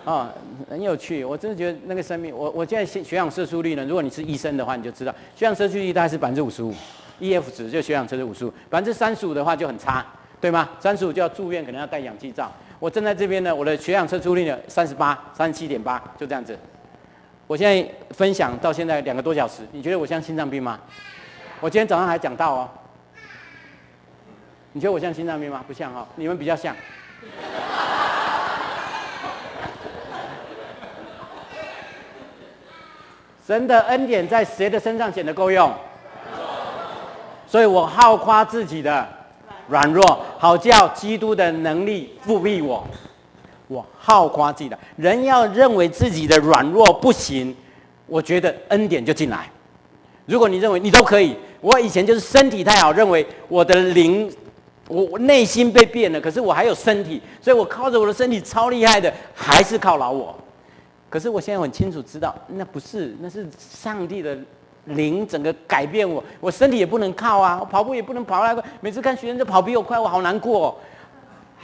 哦，很有趣。我真的觉得那个生命，我现在血氧摄出率呢，如果你是医生的话，你就知道血氧摄出率大概是55%，EF 值就血氧摄入55%，35%的话就很差，对吗？35就要住院，可能要戴氧气罩。我站在这边呢，我的血氧测出率呢37.8，就这样子。我现在分享到现在2个多小时，你觉得我像心脏病吗？我今天早上还讲到哦，你觉得我像心脏病吗？不像哦，你们比较像。神的恩典在谁的身上显得够用？所以我好夸自己的软弱，好叫基督的能力复辟我。我好夸自己的，人要认为自己的软弱不行，我觉得恩典就进来。如果你认为你都可以，我以前就是身体太好，认为我的灵，我内心被变了，可是我还有身体，所以我靠着我的身体超厉害的，还是靠劳我。可是我现在很清楚知道，那不是，那是上帝的灵整个改变我，我身体也不能靠啊，我跑步也不能跑那个，每次看学生就跑比我快，我好难过哦。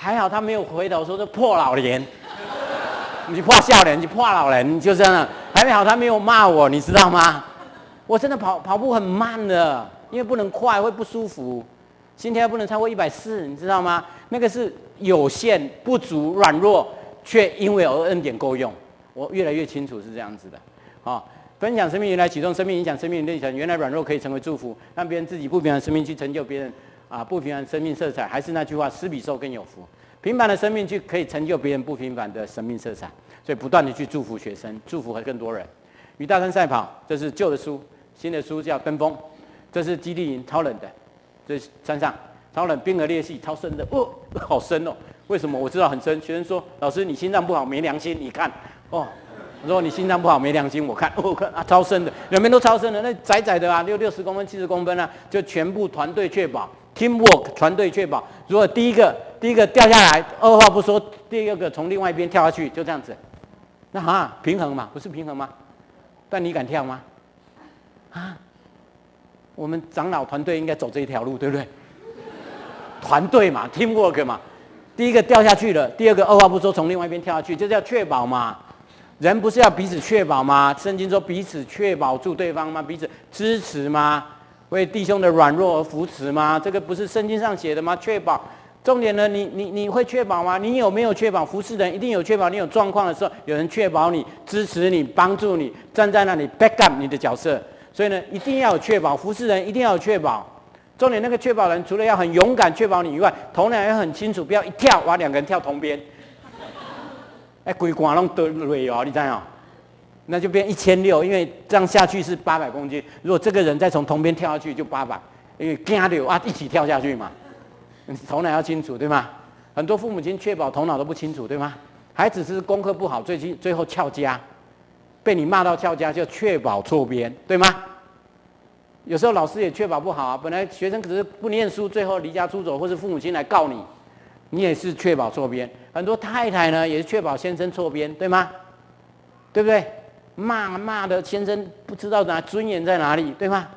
还好他没有回头说这破老脸，你破笑脸，你破老人，就这样。还好他没有骂我，你知道吗？我真的跑步很慢的，因为不能快会不舒服，心跳不能超过140，你知道吗？那个是有限、不足、软弱，却因为有恩典够用。我越来越清楚是这样子的。好，分享生命原来启动生命影响生命的历程，原来软弱可以成为祝福，让别人自己不平凡的生命去成就别人。不平凡生命色彩，还是那句话，施比受更有福。平凡的生命去可以成就别人不平凡的生命色彩，所以不断的去祝福学生，祝福更多人。与大山赛跑，这是旧的书，新的书叫跟风。这是基地营，超冷的，这是山上超冷，冰河裂隙，超深的，好深哦。为什么？我知道很深。学生说，老师你心脏不好，没良心，你看，哦。我说你心脏不好没良心，我看超深的，两边都超深的，那窄窄的啊，60公分、70公分啊，就全部团队确保 ，teamwork 团队确保。如果第一个掉下来，二话不说，第二个从另外一边跳下去，就这样子，那平衡嘛，不是平衡吗？但你敢跳吗？我们长老团队应该走这一条路，对不对？团队嘛 ，teamwork 嘛，第一个掉下去了，第二个二话不说从另外一边跳下去，这叫确保嘛。人不是要彼此确保吗？圣经说彼此确保住对方吗？彼此支持吗？为弟兄的软弱而扶持吗？这个不是圣经上写的吗？确保，重点呢，你会确保吗？你有没有确保？服侍人一定有确保，你有状况的时候，有人确保你、支持你、帮助你，站在那里 back up 你的角色。所以呢，一定要有确保，服侍人一定要有确保。重点那个确保人，除了要很勇敢确保你以外，头脑要很清楚，不要一跳哇，2个人跳同边。规管拢得累哦，你知道？那就变1600，因为这样下去是800公斤。如果这个人再从同边跳下去，就800，因为惊到一起跳下去嘛。头脑要清楚，对吗？很多父母亲确保头脑都不清楚，对吗？孩子是功课不好，最后翘家，被你骂到翘家，就确保错边，对吗？有时候老师也确保不好啊，本来学生可是不念书，最后离家出走，或是父母亲来告你。你也是确保错边，很多太太呢也是确保先生错边，对吗？对不对？骂的先生不知道尊严在哪里，对吗？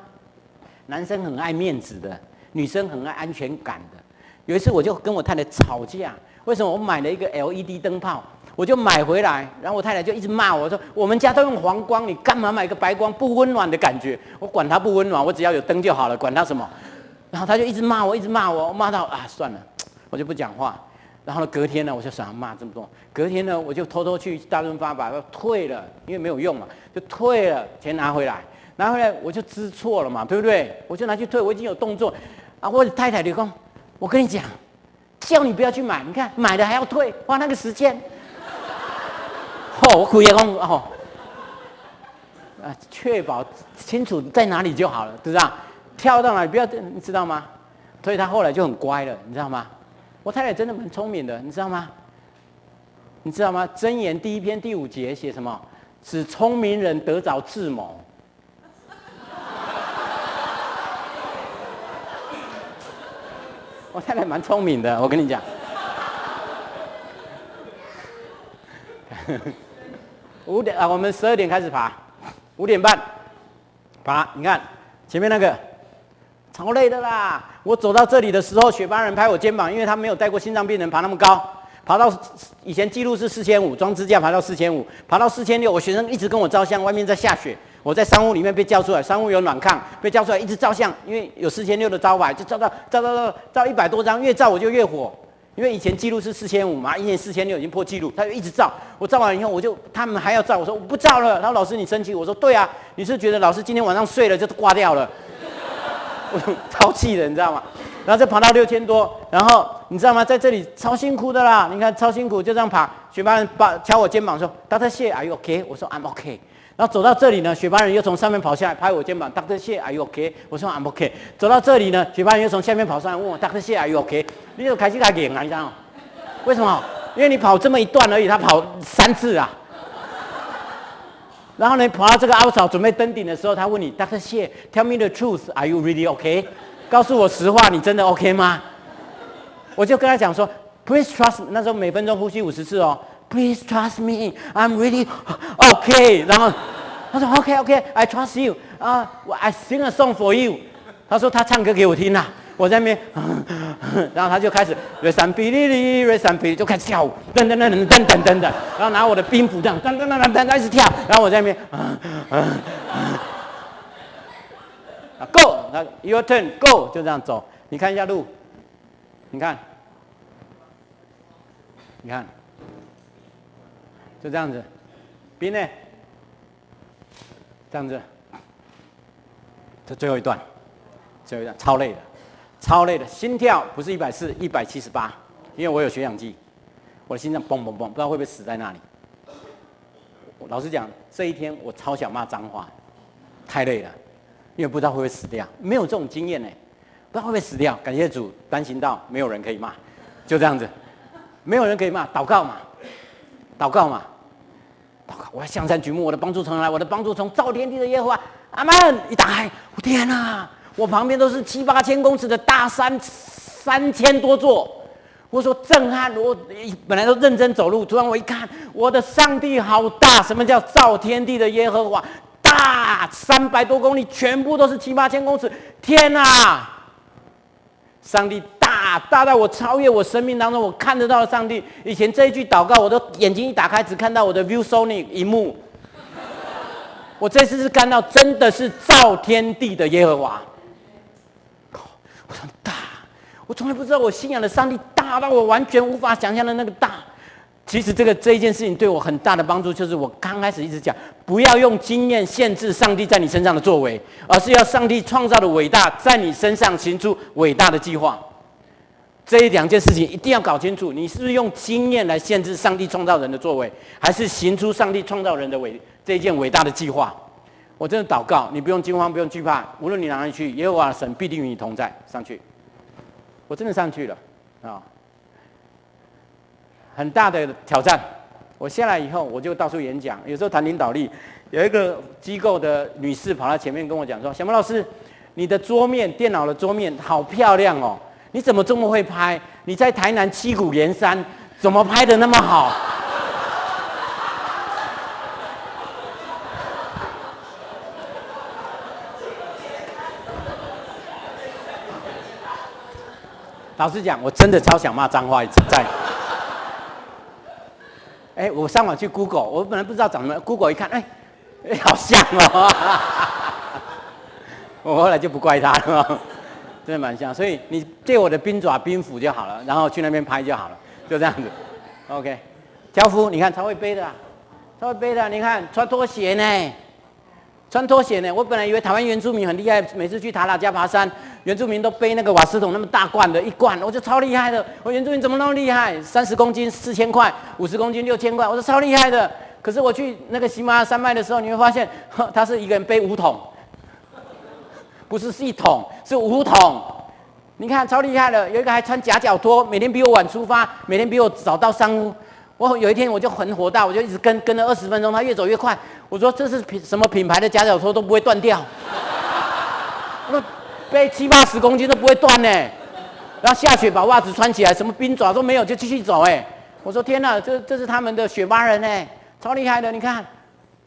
男生很爱面子的，女生很爱安全感的。有一次我就跟我太太吵架，为什么？我买了一个 LED 灯泡，我就买回来，然后我太太就一直骂我说：“我们家都用黄光，你干嘛买个白光？不温暖的感觉。”我管它不温暖，我只要有灯就好了，管它什么。然后他就一直骂我，骂到算了。我就不讲话，然后呢，隔天呢，我就想骂这么多。隔天呢，我就偷偷去大润发把它退了，因为没有用嘛，就退了，钱拿回来我就知错了嘛，对不对？我就拿去退，我已经有动作啊。我太太就说：“我跟你讲，叫你不要去买，你看买了还要退，花那个时间。”我苦也讲确保清楚在哪里就好了，知道？跳到哪里不要，你知道吗？所以他后来就很乖了，你知道吗？我太太真的蛮聪明的，你知道吗？你知道吗？箴言第1篇第5节写什么？使聪明人得着智谋。我太太蛮聪明的，我跟你讲。5点我们12点开始爬，5点半爬。你看前面那个。超累的啦！我走到这里的时候，雪巴人拍我肩膀，因为他没有带过心脏病人爬那么高。爬到以前记录是4500，装支架爬到4500，爬到4600，我学生一直跟我照相，外面在下雪，我在商务里面被叫出来，商务有暖炕，被叫出来一直照相，因为有4600的招牌，就照100多张，越照我就越火。因为以前记录是4500嘛，一年4600已经破纪录，他就一直照。我照完以后，他们还要照，我说我不照了。然后老师你生气？我说对啊，你是觉得老师今天晚上睡了就挂掉了？我超气的，你知道吗？然后再爬到6000多，然后你知道吗？在这里超辛苦的啦，你看超辛苦，就这样爬。学班人敲我肩膀说 ：“Dr. 谢 ，Are you OK？” 我说 ：“I'm OK。”然后走到这里呢，学班人又从上面跑下来拍我肩膀 ，Dr. 谢 ，Are you OK？ 我说 I'm OK。走到这里呢，学班人又从下面跑上来问我 ，Dr. 谢 ，Are you OK？ 你就开始他赢啊，你知道吗？为什么？因为你跑这么一段而已，他跑3次啊。然后呢，跑到这个凹槽准备登顶的时候，他问你 ，Dr. 谢 ，Tell me the truth，Are you really OK？ 告诉我实话，你真的 OK 吗？我就跟他讲说 ，Please trust me。那时候每分钟呼吸50次哦。Please trust me, I'm really okay. 然后他说 OK, I trust you. I sing a song for you. 他说他唱歌给我听啦，我在那边，然后他就开始 Resambilili 就开始跳舞，噔，然后拿我的兵符这样噔，一直跳，然后我在那边，Go， Your turn, Go， 就这样走。你看一下路，你看。就这样子，兵呢？这样子，这最后一段超累的，心跳不是140 178，因为我有血氧计，我的心脏嘣，不知道会不会死在那里。老实讲，这一天我超想骂脏话，太累了，因为不知道会不会死掉，没有这种经验呢，不知道会不会死掉。感谢主，担心到没有人可以骂，就这样子，没有人可以骂，祷告嘛。我要向山举目，我的帮助从哪来？我的帮助从造天地的耶和华。阿门！一打开，我天哪！我旁边都是7、8千公尺的大山，3000多座。我说震撼！我本来都认真走路，突然我一看，我的上帝好大！什么叫造天地的耶和华？大300多公里，全部都是7、8千公尺。天哪！上帝大到我超越我生命当中我看得到的上帝。以前这一句祷告，我都眼睛一打开，只看到我的 ViewSonic 荧幕。我这次是看到真的是造天地的耶和华。我说大，我从来不知道我信仰的上帝大到我完全无法想象的那个大。其实这一件事情对我很大的帮助，就是我刚开始一直讲，不要用经验限制上帝在你身上的作为，而是要上帝创造的伟大在你身上行出伟大的计划。这2件事情一定要搞清楚，你是不是用经验来限制上帝创造人的作为，还是行出上帝创造人的这一件伟大的计划？我真的祷告，你不用惊慌，不用惧怕，无论你哪里去，耶和华的神必定与你同在。上去，我真的上去了啊！很大的挑战。我下来以后，我就到处演讲，有时候谈领导力。有一个机构的女士跑到前面跟我讲说：“小毛老师，你的桌面，电脑的桌面好漂亮哦，你怎么这么会拍？你在台南七股盐山怎么拍的那么好？”老实讲，我真的超想骂脏话，在。我上网去 Google， 我本来不知道长什么 ，Google 一看，好像哦。我后来就不怪他了，真的蛮像。所以你借我的冰爪、冰斧就好了，然后去那边拍就好了，就这样子。OK， 挑夫，你看超会背的，超会背的，你看穿拖鞋呢。穿拖鞋呢？我本来以为台湾原住民很厉害，每次去塔拉加爬山，原住民都背那个瓦斯桶那么大罐的一罐，我就超厉害的。我原住民怎么那么厉害？30公斤4000块，50公斤6000块，我说超厉害的。可是我去那个喜马拉雅山脉的时候，你会发现，他是一个人背5桶，不是1桶，是5桶。你看超厉害的，有一个还穿夹脚拖，每天比我晚出发，每天比我早到山屋。我有一天我就很火大，我就一直跟了20分钟，他越走越快。我说这是什么品牌的夹脚拖都不会断掉，我说背70、80公斤都不会断呢。然后下雪把袜子穿起来，什么冰爪都没有就继续走我说天哪，这是他们的雪巴人超厉害的。你看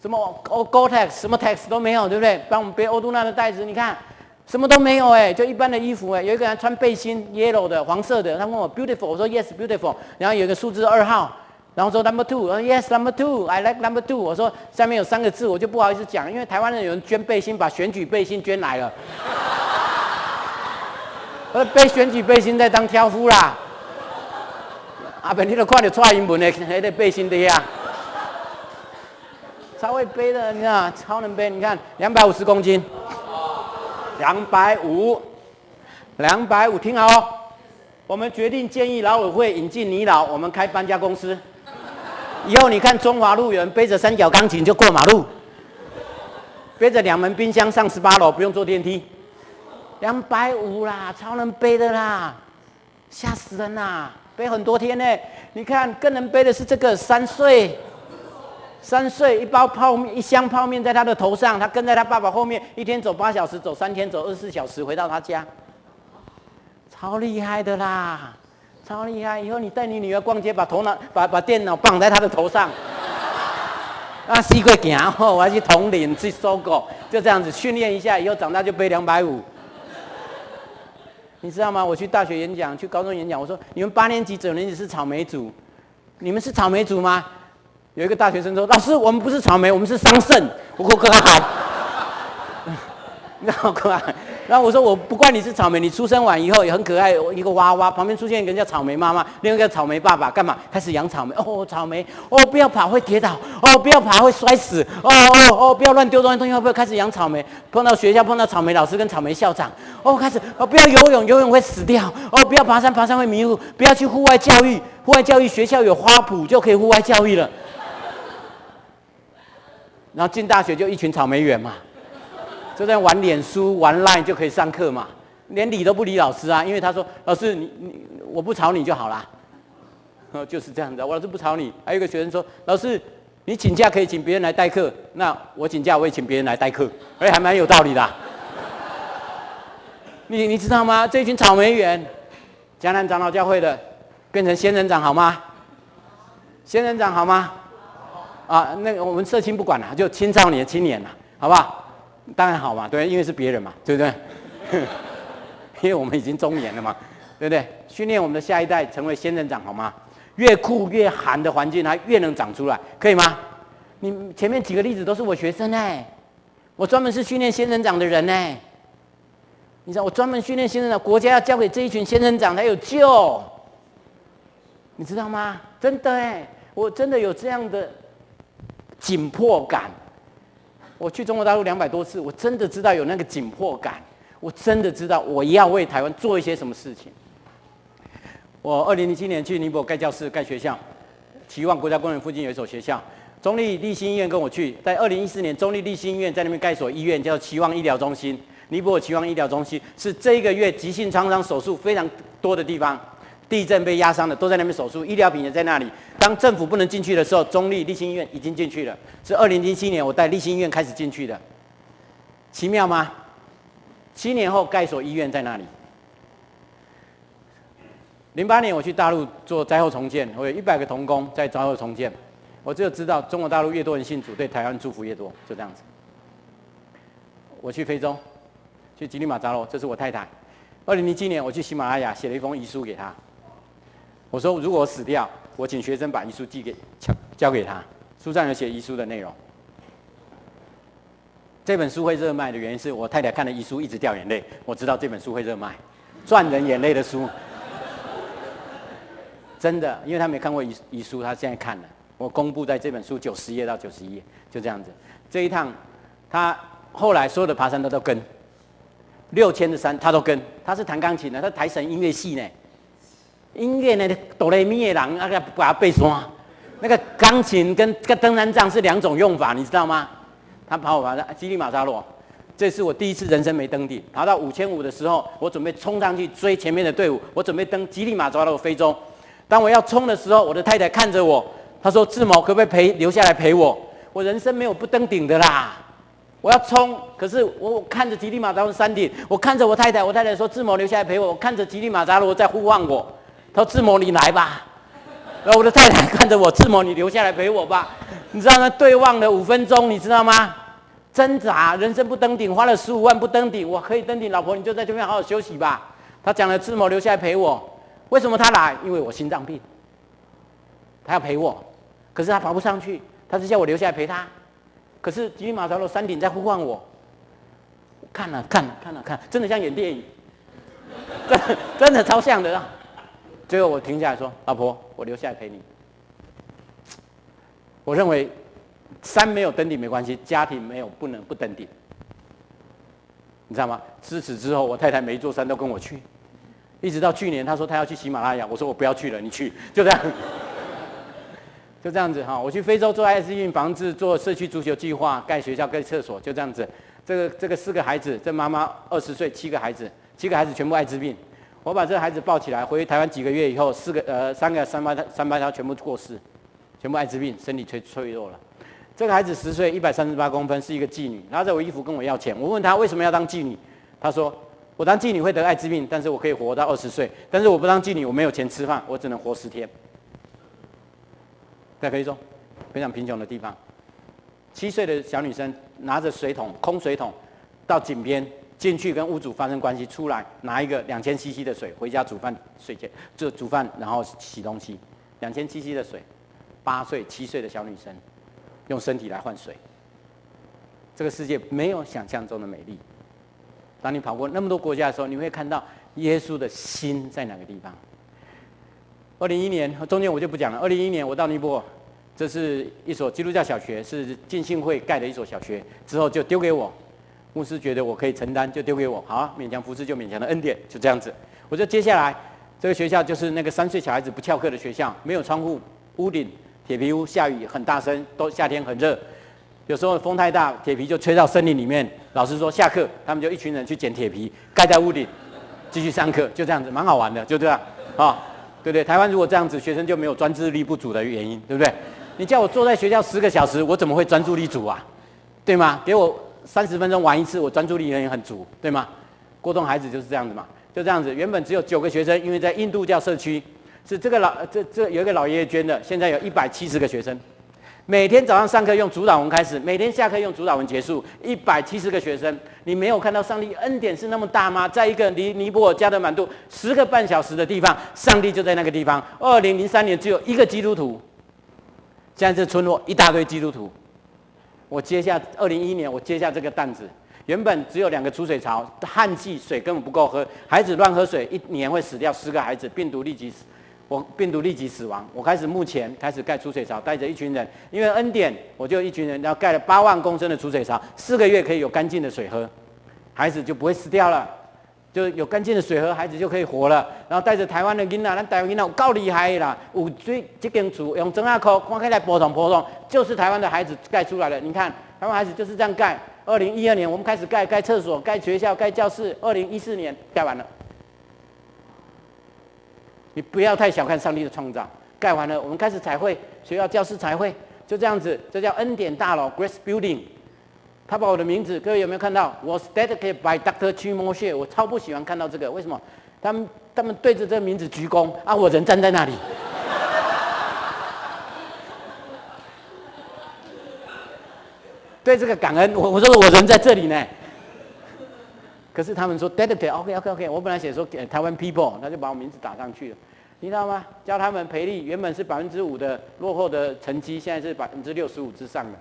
什么 Gore-Tex 什么 Tex 都没有，对不对？帮我们背欧杜娜的袋子，你看什么都没有就一般的衣服有一个人穿背心 yellow 的黄色的，他问我 beautiful， 我说 yes beautiful， 然后有一个数字2号，然后说 number 2， 我说 yes number 2 I like number 2， 我说下面有3个字我就不好意思讲，因为台湾人有人捐背心，把选举背心捐来了，我背选举背心在当挑夫啦，阿本你都看到蔡英文的那个背心的呀。超会背的，你看，超能背。你看，250公斤，250，听好哦。我们决定建议劳委会引进你老，我们开搬家公司。以后你看中华路有人背着3角钢琴就过马路，背着2门冰箱上18楼，不用坐电梯。250啦，超能背的啦，吓死人啦，背很多天呢。你看，更能背的是这个3岁。3岁一箱泡面在他的头上，他跟在他爸爸后面，一天走8小时，走3天，走24小时回到他家，超厉害的啦，超厉害！以后你带你女儿逛街，把电脑绑在她的头上，死过行后，我要去统领去收购，就这样子训练一下，以后长大就背250。你知道吗？我去大学演讲，去高中演讲，我说你们8年级、9年级是草莓族，你们是草莓族吗？有一个大学生说：“老师，我们不是草莓，我们是桑葚。”我说：“可好？”然后然后我说：“我不管你是草莓，你出生完以后也很可爱，一个娃娃旁边出现一个人叫草莓妈妈，另外一个草莓爸爸，干嘛？开始养草莓。哦，草莓，哦，不要跑会跌倒，哦，不要爬会摔死，不要乱丢东西，不要开始养草莓。碰到学校碰到草莓老师跟草莓校长，开始不要游泳，游泳会死掉。不要爬山，爬山会迷路。不要去户外教育，户外教育学校有花圃就可以户外教育了。”然后进大学就一群草莓园嘛，就在玩脸书、玩 LINE 就可以上课嘛，连理都不理老师啊，因为他说老师我不吵你就好啦，就是这样子，我老师不吵你。还有一个学生说老师你请假可以请别人来代课，那我请假我也请别人来代课，还蛮有道理的啊。你知道吗？这群草莓园，江南长老教会的变成仙人掌好吗？仙人掌好吗？那个我们社青不管了，就青少年、青年了，好不好？当然好嘛，对，因为是别人嘛，对不对？因为我们已经中年了嘛，对不对？训练我们的下一代成为仙人掌，好吗？越酷越寒的环境，它越能长出来，可以吗？你前面几个例子都是我学生我专门是训练仙人掌的人你知道我专门训练仙人掌，国家要交给这一群仙人掌才有救，你知道吗？真的我真的有这样的紧迫感。我去中国大陆200多次，我真的知道有那个紧迫感，我真的知道我要为台湾做一些什么事情。我2007年去尼泊尔盖教室、盖学校，期望国家公园附近有一所学校，中立立新医院跟我去，在2014年中立立新医院在那边盖一所医院，叫期望医疗中心。尼泊尔期望医疗中心是这一个月急性创伤手术非常多的地方。地震被压伤的都在那边手术，医疗品也在那里。当政府不能进去的时候，中立立新医院已经进去了。是2007年我带立新医院开始进去的，奇妙吗？7年后盖所医院在那里。08年我去大陆做灾后重建，我有100个同工在灾后重建。我只有知道中国大陆越多人信主，对台湾祝福越多，就这样子。我去非洲，去吉利马扎罗，这是我太太。2007年我去喜马拉雅写了一封遗书给她。我说如果我死掉，我请学生把遗书交给他，书上有写遗书的内容。这本书会热卖的原因是我太太看了遗书一直掉眼泪，我知道这本书会热卖，赚人眼泪的书。真的，因为他没看过遗书，他现在看了。我公布在这本书90页到91页，就这样子。这一趟，他后来所有的爬山都跟，6000的山他都跟。他是弹钢琴的，他台省音乐系呢。音乐呢，哆来咪的人那个把它背山，那个钢琴跟登山杖是2种用法，你知道吗？他跑吉利马扎罗，这是我第一次人生没登顶。爬到5500的时候，我准备冲上去追前面的队伍，我准备登吉利马扎罗非洲。当我要冲的时候，我的太太看着我，她说：“志谋，可不可以留下来陪我？我人生没有不登顶的啦。”我要冲，可是我看着吉利马扎罗山顶，我看着我太太，我太太说：“志谋留下来陪我。”我看着吉利马扎罗在呼唤我，他说：“志谋你来吧。”然后我的太太看着我：“志谋你留下来陪我吧。”你知道吗？对望了5分钟，你知道吗？挣扎，人生不登顶，花了15万不登顶，我可以登顶，老婆你就在这边好好休息吧。他讲了志谋留下来陪我，为什么他来？因为我心脏病，他要陪我，可是他爬不上去，他是叫我留下来陪他。可是吉利马扎罗山顶在呼唤我，看，真的像演电影，真的超像的。最后我停下来说：“老婆，我留下来陪你。”我认为山没有登顶没关系，家庭没有不能不登顶，你知道吗？自此之后，我太太每一座山都跟我去，一直到去年，她说她要去喜马拉雅，我说我不要去了，你去，就这样。就这样子哈，我去非洲做艾滋病防治，做社区足球计划，盖学校、盖厕所，就这样子。这个4个孩子，这妈妈20岁，7个孩子全部艾滋病。我把这个孩子抱起来，回台湾几个月以后，3个三胞胎全部过世，全部艾滋病，身体脆弱了。这个孩子10岁，138公分，是一个妓女，拿着我衣服跟我要钱。我问他为什么要当妓女，他说我当妓女会得艾滋病，但是我可以活到20岁，但是我不当妓女，我没有钱吃饭，我只能活10天。在非洲，非常贫穷的地方，7岁的小女生拿着水桶，空水桶，到井边进去跟屋主发生关系，出来拿一个2000cc 的水回家煮饭睡觉，就煮饭然后洗东西，2000cc 的水，8岁、7岁的小女生用身体来换水。这个世界没有想象中的美丽。当你跑过那么多国家的时候，你会看到耶稣的心在哪个地方。2011年，中间我就不讲了。2011年我到尼泊尔，这是一所基督教小学，是浸信会盖的一所小学，之后就丢给我。牧师觉得我可以承担，就丢给我。好啊，勉强服侍就勉强的恩典，就这样子。我就接下来，这个学校就是那个3岁小孩子不翘课的学校，没有窗户，屋顶铁皮屋，下雨很大声，都夏天很热，有时候风太大，铁皮就吹到森林里面。老师说下课，他们就一群人去捡铁皮，盖在屋顶，继续上课，就这样子，蛮好玩的，就这样啊。对不对？台湾如果这样子，学生就没有专注力不足的原因，对不对？你叫我坐在学校10个小时，我怎么会专注力足啊？对吗？给我30分钟玩一次，我专注力也很足，对吗？国中孩子就是这样子嘛，就这样子。原本只有9个学生，因为在印度教社区，是这个有一个老爷爷捐的，现在有170个学生。每天早上上课用主导文开始，每天下课用主导文结束，170个学生。你没有看到上帝恩典是那么大吗？在一个离尼泊尔加德满都10个半小时的地方，上帝就在那个地方。2003年只有1个基督徒，现在这村落一大堆基督徒。我接下2011年，我接下这个担子，原本只有2个储水槽，旱季水根本不够喝，孩子乱喝水，1年会死掉10个孩子，病毒立即死亡。我目前开始盖储水槽，带着一群人，因为恩典，我就一群人，然后盖了8万公升的储水槽，4个月可以有干净的水喝，孩子就不会死掉了，就有干净的水喝，孩子就可以活了。然后带着台湾的囡仔，咱台湾囡仔有够厉害的啦，有水这间厝用砖仔块看起来波动，就是台湾的孩子盖出来的。你看，台湾孩子就是这样盖。2012年我们开始盖厕所、盖学校、盖教室，2014年盖完了。你不要太小看上帝的创造，盖完了，我们开始彩绘，学校教室彩绘，就这样子，这叫恩典大楼 （Grace Building）。他把我的名字，各位有没有看到？我 dedicated by Dr. Chimoshe， 我超不喜欢看到这个，为什么？他们对着这个名字鞠躬啊，我人站在那里。对这个感恩，我说我人在这里呢。可是他们说 dedicated，OK， 我本来写说台湾 people， 他就把我名字打上去了，你知道吗？教他们培力，原本是5%的落后的成绩，现在是65%之上的。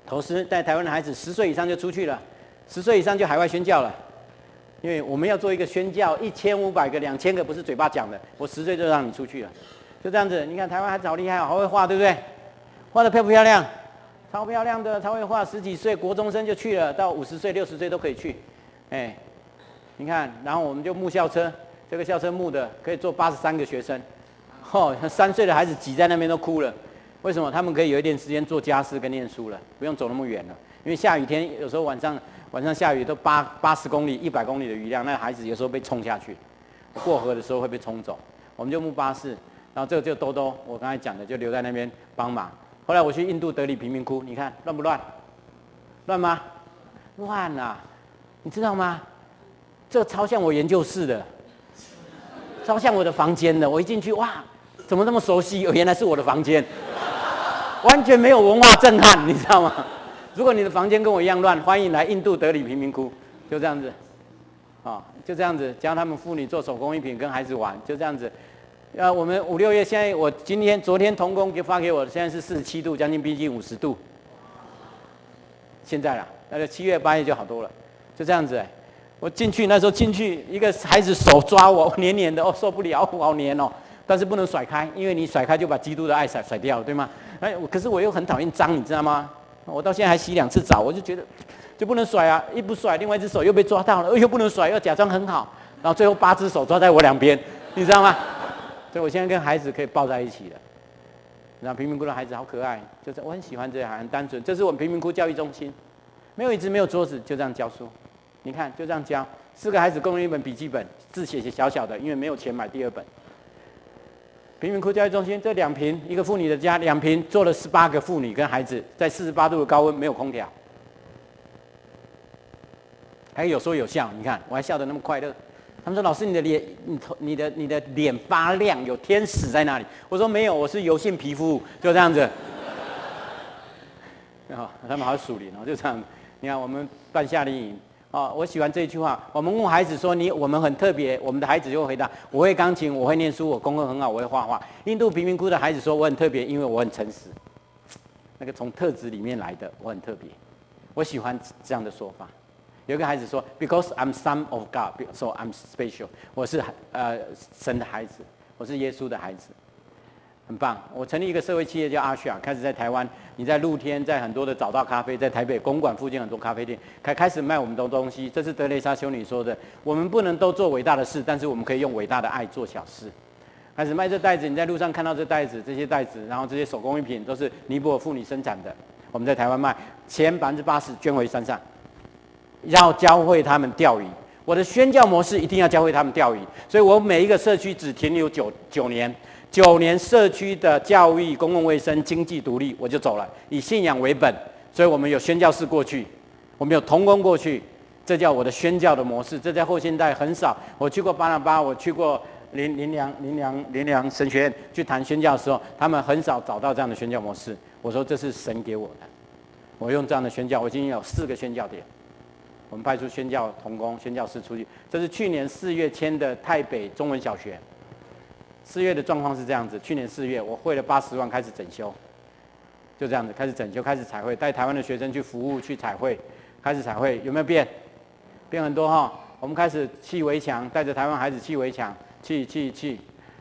投师带台湾的孩子10岁以上就出去了，10岁以上就海外宣教了，因为我们要做一个宣教，1500个、2000个不是嘴巴讲的，我10岁就让你出去了，就这样子。你看台湾孩子好厉害，好会画，对不对？画得漂不漂亮？超漂亮的，超会画，10几岁国中生就去了，到50岁、60岁都可以去。你看，然后我们就募校车，这个校车募的可以坐83个学生，3岁的孩子挤在那边都哭了。为什么？他们可以有一点时间做家事跟念书了，不用走那么远了。因为下雨天有时候晚上下雨都80公里、100公里的雨量，那孩子有时候被冲下去，过河的时候会被冲走。我们就募巴士，然后这个就兜兜，我刚才讲的就留在那边帮忙。后来我去印度德里贫民窟，你看乱不乱？乱吗？乱啊！你知道吗？这超像我研究室的，超像我的房间的。我一进去，哇，怎么那么熟悉？原来是我的房间，完全没有文化震撼，你知道吗？如果你的房间跟我一样乱，欢迎来印度德里贫民窟，就这样子，就这样子教他们妇女做手工艺品，跟孩子玩，就这样子。我们5、6月，现在我昨天童工就发给我，现在是47度，将近逼近50度。现在啦，那就7月、8月就好多了，就这样子。我进去那时候进去，一个孩子手抓我，黏黏的，受不了，好黏哦。但是不能甩开，因为你甩开就把基督的爱甩掉了，对吗？可是我又很讨厌脏，你知道吗？我到现在还洗2次澡，我就觉得就不能甩啊！一不甩，另外一只手又被抓到了，又不能甩，又假装很好，然后最后8只手抓在我2边，你知道吗？所以我现在跟孩子可以抱在一起了。然后贫民窟的孩子好可爱，就是我很喜欢这样，很单纯。这是我们贫民窟教育中心，没有椅子，没有桌子，就这样教书。你看，就这样教，4个孩子共用一本笔记本，字写小小的，因为没有钱买第2本。贫民窟教育中心这2坪，一个妇女的家，2坪坐了18个妇女跟孩子，在48度的高温，没有空调，还有说有笑，你看我还笑得那么快乐。他们说：“老师，你的脸发亮，有天使在那里。”我说：“没有，我是油性皮肤，就这样子。”他们好属灵哦，就这样。你看，我们办夏令营我喜欢这一句话。我们问孩子说：“我们很特别。”我们的孩子就会回答：“我会钢琴，我会念书，我功课很好，我会画画。”印度贫民窟的孩子说：“我很特别，因为我很诚实。”那个从特质里面来的，我很特别。我喜欢这样的说法。有一个孩子说 ：“Because I'm son of God, so I'm special。”我是神的孩子，我是耶稣的孩子，很棒。我成立一个社会企业叫阿夏，开始在台湾，你在露天，在很多的早稻咖啡，在台北公馆附近很多咖啡店，开始卖我们的东西。这是德蕾莎修女说的：“我们不能都做伟大的事，但是我们可以用伟大的爱做小事。”开始卖这袋子，你在路上看到这袋子、这些袋子，然后这些手工艺品都是尼泊尔妇女生产的，我们在台湾卖，钱80%捐回山上。要教会他们钓鱼，我的宣教模式一定要教会他们钓鱼，所以我每一个社区只停留9年，9年社区的教育、公共卫生、经济独立，我就走了，以信仰为本。所以我们有宣教士过去，我们有同工过去，这叫我的宣教的模式。这在后现代很少。我去过巴拿巴，我去过林良神学院去谈宣教的时候，他们很少找到这样的宣教模式。我说这是神给我的，我用这样的宣教，我已经有4个宣教点。我们派出宣教同工、宣教师出去。这是去年4月签的台北中文小学。4月的状况是这样子：去年4月，我汇了80万开始整修，就这样子开始整修，开始彩绘，带台湾的学生去服务、去彩绘，开始彩绘，有没有变？变很多哈。我们开始砌围墙，带着台湾孩子砌围墙，砌，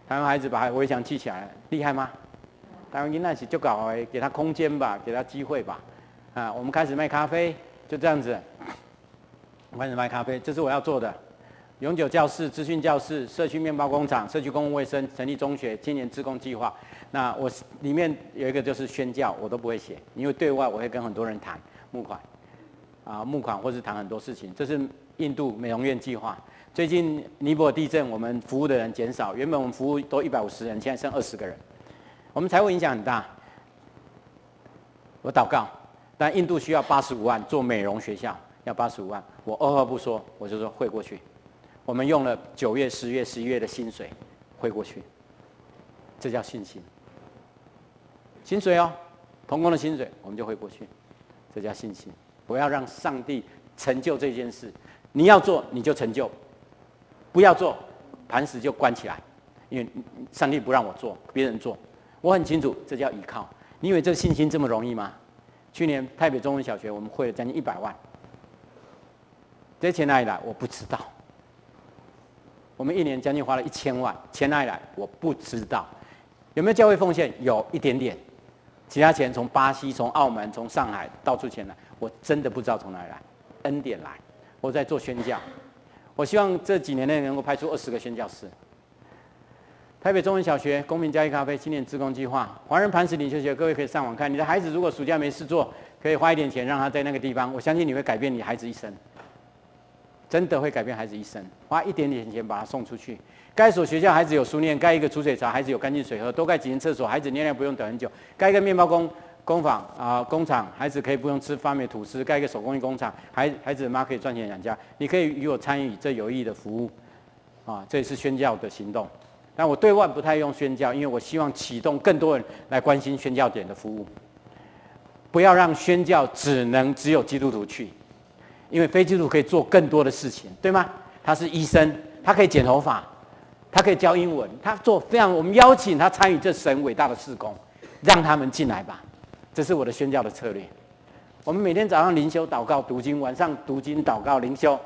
台湾孩子把围墙砌起来了，厉害吗？台湾囡仔是就搞给他空间吧，给他机会吧。我们开始卖咖啡，就这样子。我开始卖咖啡，这是我要做的。永久教室、资讯教室、社区面包工厂、社区公共卫生、成立中学、青年志工计划。那我里面有一个就是宣教，我都不会写，因为对外我会跟很多人谈募款或是谈很多事情。这是印度美容院计划。最近尼泊尔地震，我们服务的人减少，原本我们服务都150人，现在剩20个人。我们财务影响很大。我祷告，但印度需要85万做美容学校。要85万，我2话不说，我就说汇过去。我们用了9月、10月、11月的薪水汇过去，这叫信心。薪水哦，同工的薪水，我们就汇过去，这叫信心。不要让上帝成就这件事，你要做你就成就，不要做磐石就关起来，因为上帝不让我做，别人做，我很清楚，这叫依靠。你以为这个信心这么容易吗？去年台北中文小学我们汇了将近100万。这些钱哪里来？我不知道。我们1年将近花了1000万，钱哪里来？我不知道。有没有教会奉献？有一点点，其他钱从巴西、从澳门、从上海到处钱来，我真的不知道从哪里来，恩典来。我在做宣教，我希望这几年内能够派出20个宣教师。台北中文小学公民教育咖啡青年志工计划，华人磐石领袖学，各位可以上网看。你的孩子如果暑假没事做，可以花一点钱让他在那个地方，我相信你会改变你孩子一生。真的会改变孩子一生，花一点点钱把他送出去。该所学校孩子有书念，盖一个储水槽，孩子有干净水喝，多盖几间厕所，孩子尿尿不用等很久。盖一个面包工坊工厂，孩子可以不用吃发霉吐司。盖一个手工艺工厂，孩子的妈可以赚钱养家。你可以与我参与这有意义的服务，这也是宣教的行动。但我对外不太用宣教，因为我希望启动更多人来关心宣教点的服务。不要让宣教只有基督徒去，因为非基督徒可以做更多的事情，对吗？他是医生，他可以剪头发，他可以教英文，他做非常，我们邀请他参与这神伟大的事工，让他们进来吧。这是我的宣教的策略。我们每天早上灵修祷告读经，晚上读经祷告灵修。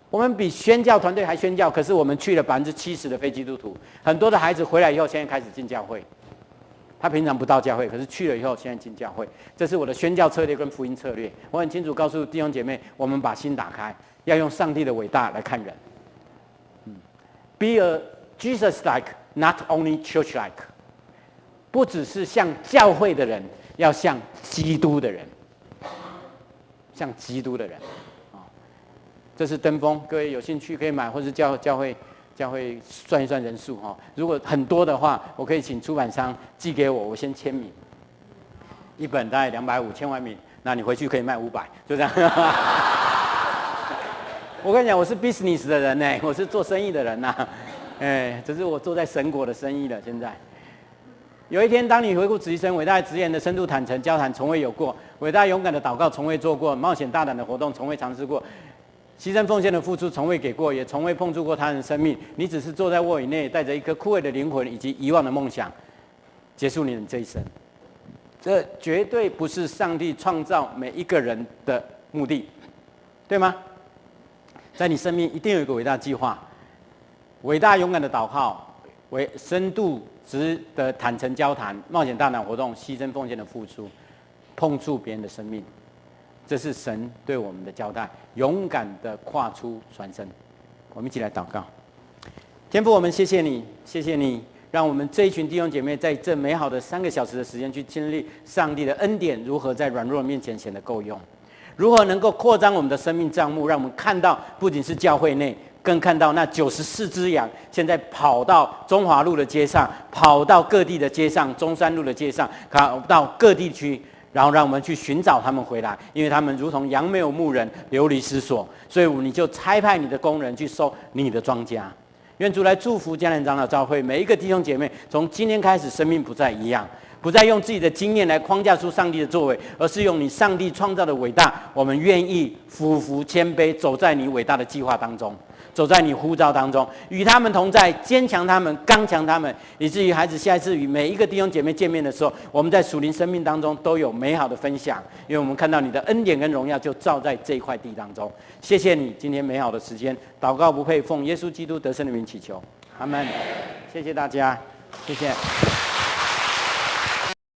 我们比宣教团队还宣教，可是我们去了70%的非基督徒，很多的孩子回来以后，现在开始进教会。他平常不到教会，可是去了以后，现在进教会。这是我的宣教策略跟福音策略。我很清楚告诉弟兄姐妹，我们把心打开，要用上帝的伟大来看人。Be a Jesus-like, not only church-like。不只是像教会的人，要像基督的人，像基督的人。这是登峰，各位有兴趣可以买，或是教会算一算人数哈。如果很多的话，我可以请出版商寄给我，我先签名。一本大概250，签完名，那你回去可以卖500，就这样。我跟你讲，我是 business 的人呢，我是做生意的人呐，只是我做在神国的生意了。现在有一天，当你回顾仔细生伟大的直言的深度坦诚交谈从未有过，伟大勇敢的祷告从未做过，冒险大胆的活动从未尝试过。牺牲奉献的付出从未给过，也从未碰触过他人生命。你只是坐在卧椅内，带着一颗枯萎的灵魂以及遗忘的梦想，结束你的这一生。这绝对不是上帝创造每一个人的目的，对吗？在你生命一定有一个伟大计划，伟大勇敢的祷告，为深度值得坦诚交谈，冒险大胆活动，牺牲奉献的付出，碰触别人的生命。这是神对我们的交代，勇敢的跨出传声。我们一起来祷告。天父，我们谢谢你，谢谢你，让我们这一群弟兄姐妹在这美好的3个小时的时间去经历上帝的恩典如何在软弱面前显得够用，如何能够扩张我们的生命账目，让我们看到不仅是教会内，更看到那94只羊现在跑到中华路的街上，跑到各地的街上，中山路的街上，跑到各地区，然后让我们去寻找他们回来，因为他们如同羊没有牧人，流离失所，所以你就差派你的工人去收你的庄稼。愿主来祝福迦南长老教会每一个弟兄姐妹，从今天开始，生命不再一样，不再用自己的经验来框架出上帝的作为，而是用你上帝创造的伟大。我们愿意俯伏谦卑，走在你伟大的计划当中，走在你呼召当中，与他们同在，坚强他们，刚强他们，以至于孩子下一次与每一个弟兄姐妹见面的时候，我们在属灵生命当中都有美好的分享，因为我们看到你的恩典跟荣耀就照在这一块地当中。谢谢你今天美好的时间，祷告不配，奉耶稣基督得胜的名祈求，阿们。谢谢大家，谢谢。